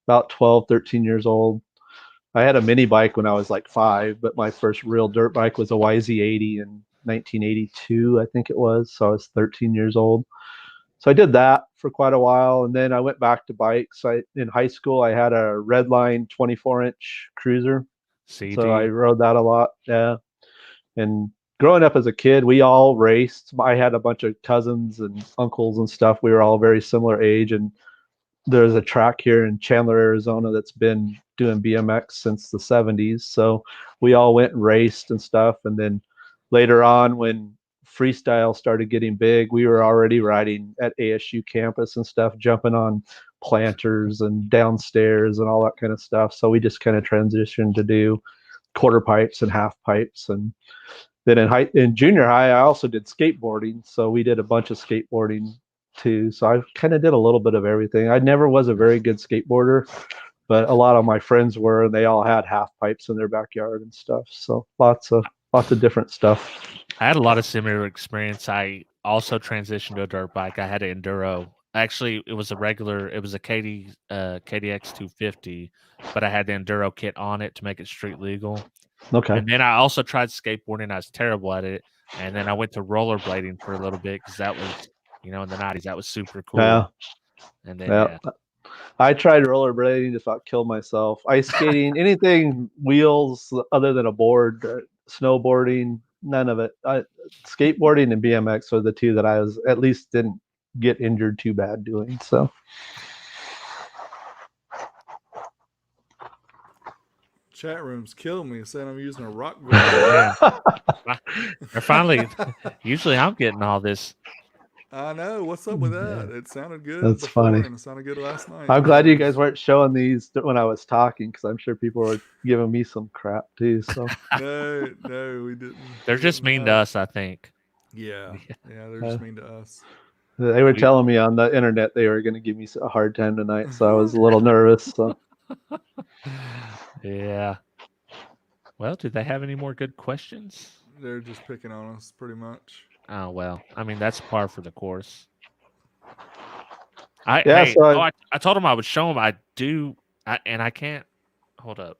about 12, 13 years old. I had a mini bike when I was 5, but my first real dirt bike was a YZ80 in 1982, I think it was. So I was 13 years old. So I did that for quite a while. And then I went back to bikes. In high school, I had a Redline 24-inch cruiser. CD. So I rode that a lot. Yeah. And growing up as a kid, we all raced. I had a bunch of cousins and uncles and stuff. We were all very similar age. And there's a track here in Chandler, Arizona that's been doing BMX since the 70s. So we all went and raced and stuff. And then later on, when freestyle started getting big, we were already riding at ASU campus and stuff, jumping on planters and downstairs and all that kind of stuff. So we just kind of transitioned to do quarter pipes and half pipes. And then in junior high, I also did skateboarding. So we did a bunch of skateboarding too. So I kind of did a little bit of everything. I never was a very good skateboarder, but a lot of my friends were, and they all had half pipes in their backyard and stuff. So lots of different stuff. I had a lot of similar experience. I also transitioned to a dirt bike. I had an enduro. Actually, it was a KDX 250, but I had the enduro kit on it to make it street legal. Okay. And then I also tried skateboarding. I was terrible at it. And then I went to rollerblading for a little bit because that was, in the 90s, that was super cool. Yeah. And then, I tried rollerblading, just about killed myself. Ice skating, anything wheels other than a board, snowboarding, none of it. Skateboarding and BMX are the two that I was at least didn't get injured too bad doing. So. Chat room's killing me, saying I'm using a rock guard. They're finally, usually I'm getting all this. I know. What's up with that? It sounded good. That's funny. And it sounded good last night. I'm glad you guys weren't showing these when I was talking, because I'm sure people were giving me some crap too. So no, we didn't. They're just mean to us, I think. Yeah, they're just mean to us. They were telling me on the internet they were going to give me a hard time tonight, so I was a little nervous. So. Yeah. Well, do they have any more good questions? They're just picking on us, pretty much. Oh, well, I mean, that's par for the course. I told them I would show them. I do, and I can't. Hold up.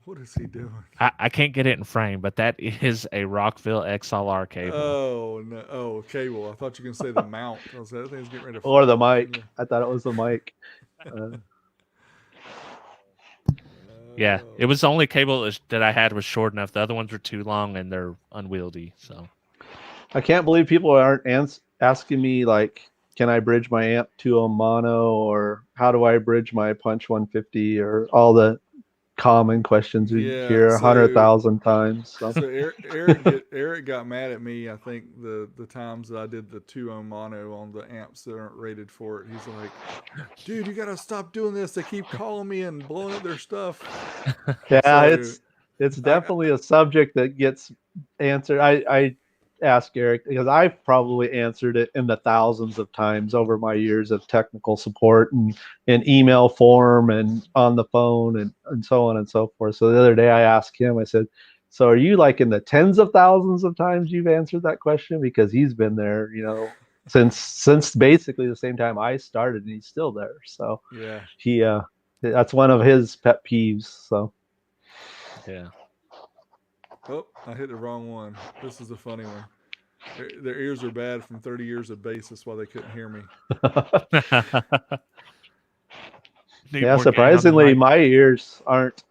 What is he doing? I can't get it in frame, but that is a Rockville XLR cable. Oh, no. Oh, cable. I thought you were going to say the mount. I was getting ready to or the mic. Yeah. I thought it was the mic. Yeah, it was the only cable that I had was short enough. The other ones were too long and they're unwieldy. So I can't believe people aren't asking me, like, can I bridge my amp to a mono, or how do I bridge my Punch 150, or all the common questions we hear 100,000 times. So Eric got mad at me. I think the times that I did the 2-ohm mono on the amps that aren't rated for it. He's like, "Dude, you gotta stop doing this. They keep calling me and blowing up their stuff." Yeah, it's definitely a subject that gets answered. I ask Eric, because I've probably answered it in the thousands of times over my years of technical support and in email form and on the phone and so on and so forth. So the other day I asked him, I said, so are you like in the tens of thousands of times you've answered that question? Because he's been there, since basically the same time I started, and he's still there. So yeah, that's one of his pet peeves. So yeah. Oh, I hit the wrong one. This is a funny one. Their ears are bad from 30 years of bass. That's why they couldn't hear me. Yeah, surprisingly, my ears aren't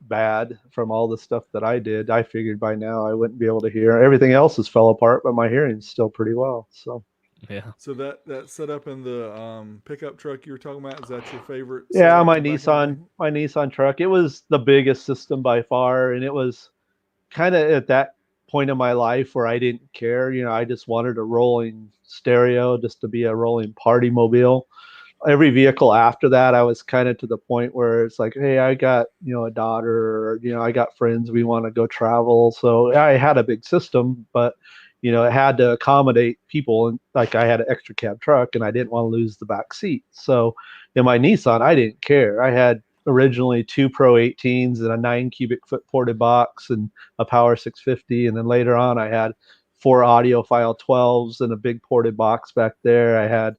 bad from all the stuff that I did. I figured by now I wouldn't be able to hear. Everything else has fell apart, but my hearing's still pretty well. So yeah. So that setup in the pickup truck you were talking about, is that your favorite? Yeah, my Nissan truck. It was the biggest system by far, and it was kind of at that point in my life where I didn't care. I just wanted a rolling stereo, just to be a rolling party mobile. Every vehicle after that, I was kind of to the point where it's like, hey, I got, a daughter, or, I got friends, we want to go travel. So I had a big system, but, it had to accommodate people. And like, I had an extra cab truck and I didn't want to lose the back seat. So in my Nissan, I didn't care. I had originally 2 Pro 18s and a 9 cubic foot ported box and a Power 650. And then later on, I had 4 audiophile 12s and a big ported box back there. I had,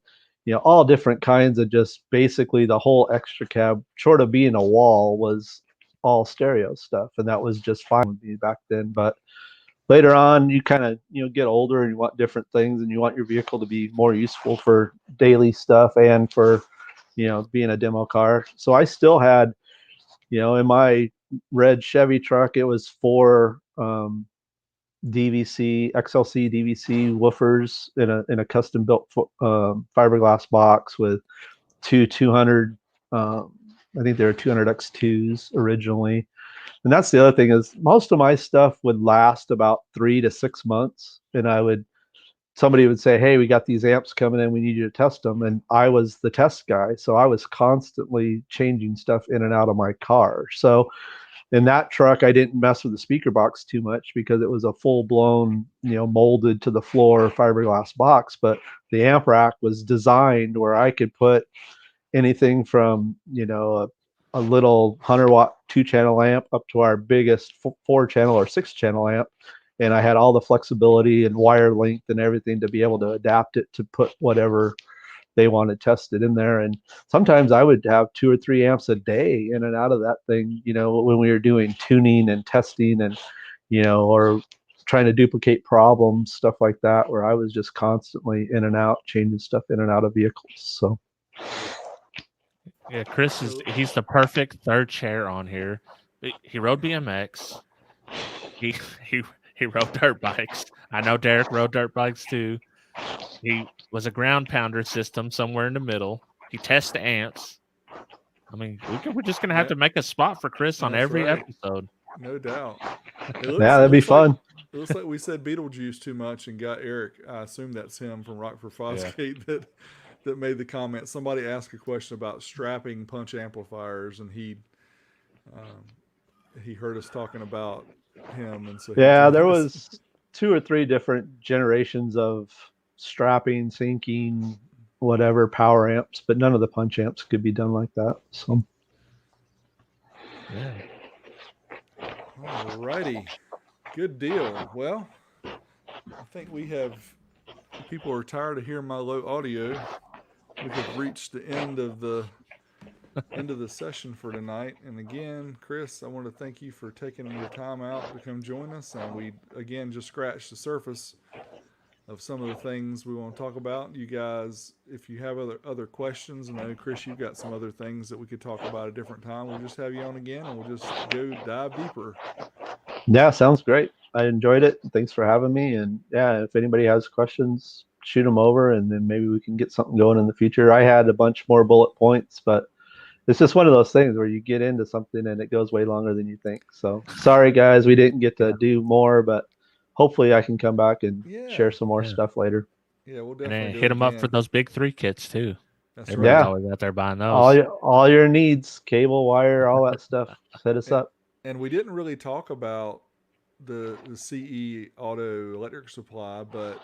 all different kinds of, just basically the whole extra cab, short of being a wall, was all stereo stuff. And that was just fine with me back then. But later on, you kind of, get older and you want different things, and you want your vehicle to be more useful for daily stuff and for, being a demo car. So I still had, in my red Chevy truck, it was 4 DVC, XLC DVC woofers in a custom built fiberglass box with 2 200 I think they were 200X2s originally. And that's the other thing is most of my stuff would last about 3 to 6 months. And somebody would say, hey, we got these amps coming in, we need you to test them. And I was the test guy. So I was constantly changing stuff in and out of my car. So in that truck, I didn't mess with the speaker box too much because it was a full blown, molded to the floor fiberglass box. But the amp rack was designed where I could put anything from, a little 100-watt 2-channel amp up to our biggest 4-channel or 6-channel amp. And I had all the flexibility and wire length and everything to be able to adapt it to put whatever they wanted tested in there. And sometimes I would have 2 or 3 amps a day in and out of that thing, when we were doing tuning and testing and, or trying to duplicate problems, stuff like that, where I was just constantly in and out, changing stuff in and out of vehicles. So. Yeah, he's the perfect third chair on here. He rode BMX. He he he rode dirt bikes. I know Dereck rode dirt bikes too. He was a ground pounder system somewhere in the middle. He tests the amps. I mean, we're just gonna have to make a spot for Chris on every episode. No doubt. That'd be fun. It looks like we said Beetlejuice too much and got Eric. I assume that's him from Rockford Fosgate that made the comment. Somebody asked a question about strapping punch amplifiers, and he heard us talking about him, and so there was 2 or 3 different generations of strapping, syncing, whatever power amps, but none of the punch amps could be done like that. So, yeah. Alrighty, good deal. Well, I think people are tired of hearing my low audio. We have reached the end of the session for tonight. And again, Chris, I want to thank you for taking your time out to come join us. And we again just scratched the surface of some of the things we want to talk about. You guys, if you have other questions, and I know Chris, you've got some other things that we could talk about at a different time, we'll just have you on again and we'll just go dive deeper. Yeah, sounds great. I enjoyed it. Thanks for having me. And yeah, if anybody has questions, shoot them over and then maybe we can get something going in the future. I had a bunch more bullet points, but it's just one of those things where you get into something and it goes way longer than you think. So sorry guys, we didn't get to do more, but hopefully I can come back and share some more stuff later. Yeah, we'll definitely hit them up for those big 3 kits too. That's Everybody's always out there buying those. All your needs, cable, wire, all that stuff. Hit us up. And we didn't really talk about the CE Auto Electric Supply, but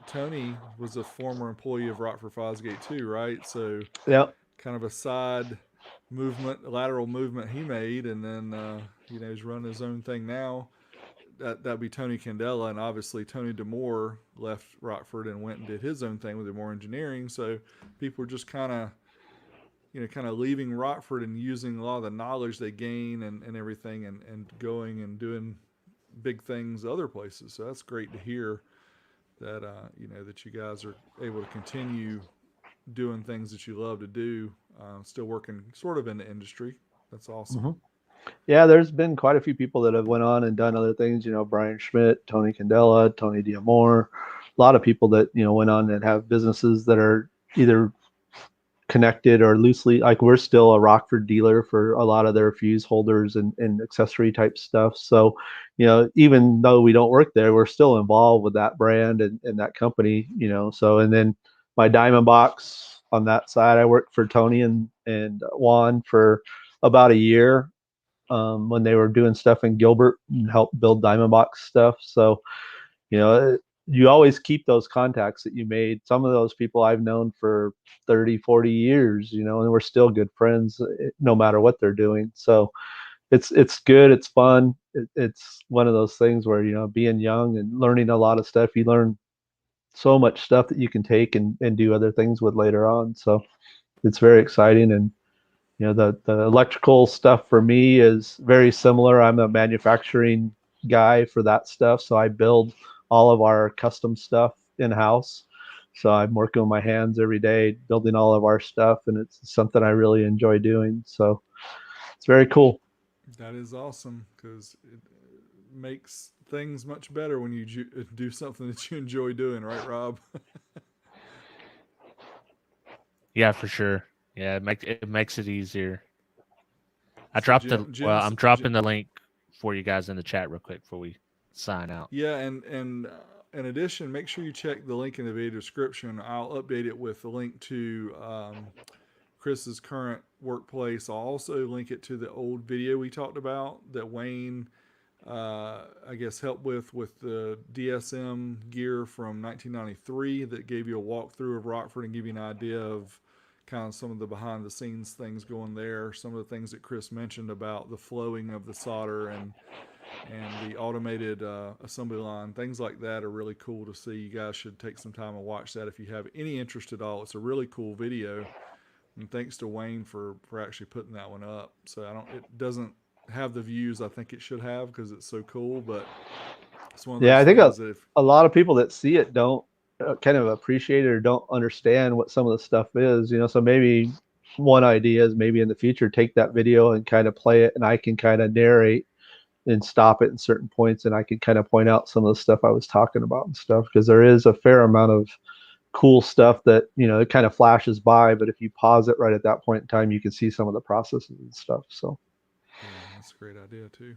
Tony was a former employee of Rockford Fosgate too, right? So kind of a side movement, lateral movement he made, and then he's running his own thing now. That'd be Tony Candela, and obviously Tony DeMore left Rockford and went and did his own thing with DeMore Engineering. So people are just kind of leaving Rockford and using a lot of the knowledge they gain and everything and going and doing big things other places. So that's great to hear that, that you guys are able to continue doing things that you love to do, still working sort of in the industry. That's awesome. Mm-hmm. Yeah, there's been quite a few people that have went on and done other things, Brian Schmidt, Tony Candela, Tony Diamore, a lot of people that, went on and have businesses that are either connected or loosely, like we're still a Rockford dealer for a lot of their fuse holders and accessory type stuff. So, even though we don't work there, we're still involved with that brand and that company, so, and then my Diamond Box on that side, I worked for Tony and Juan for about a year. When they were doing stuff in Gilbert and helped build Diamond Box stuff. So, you always keep those contacts that you made. Some of those people I've known for 30, 40 years, and we're still good friends no matter what they're doing. So it's good. It's fun. It's one of those things where, being young and learning a lot of stuff, you learn so much stuff that you can take and do other things with later on. So it's very exciting. And the electrical stuff for me is very similar. I'm a manufacturing guy for that stuff. So I build all of our custom stuff in-house. So I'm working with my hands every day, building all of our stuff. And it's something I really enjoy doing. So it's very cool. That is awesome because it makes things much better when you do something that you enjoy doing. Right, Rob? Yeah, for sure. Yeah, it makes it easier. I So dropped I'm Jim's dropping the link for you guys in the chat real quick before we sign out. Yeah, and in addition, make sure you check the link in the video description. I'll update it with the link to Chris's current workplace. I'll also link it to the old video we talked about that Wayne, I guess, helped with the DSM gear from 1993 that gave you a walkthrough of Rockford and give you an idea of kind of some of the behind the scenes things going there. Some of the things that Chris mentioned about the flowing of the solder and the automated assembly line, things like that are really cool to see. You guys should take some time and watch that if you have any interest at all. It's a really cool video, and thanks to Wayne for actually putting that one up. So it doesn't have the views I think it should have because it's so cool, but it's one of those I think things that if a lot of people that see it don't kind of appreciate it or don't understand what some of the stuff is. So maybe one idea is maybe in the future take that video and kind of play it, and I can kind of narrate and stop it in certain points, and I can kind of point out some of the stuff I was talking about and stuff, because there is a fair amount of cool stuff that it kind of flashes by, but if you pause it right at that point in time, you can see some of the processes and stuff. So yeah, that's a great idea too.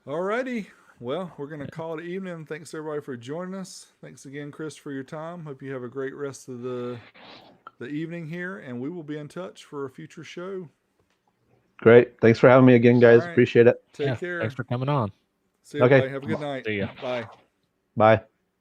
Alrighty, well, we're gonna call it evening. Thanks everybody for joining us. Thanks again, Chris, for your time. Hope you have a great rest of the evening here, and we will be in touch for a future show. great. Thanks for having me again, guys. All right. Appreciate it. Take care. Thanks for coming on. See you, Okay. everybody. Have a good night. See ya. Bye. Bye.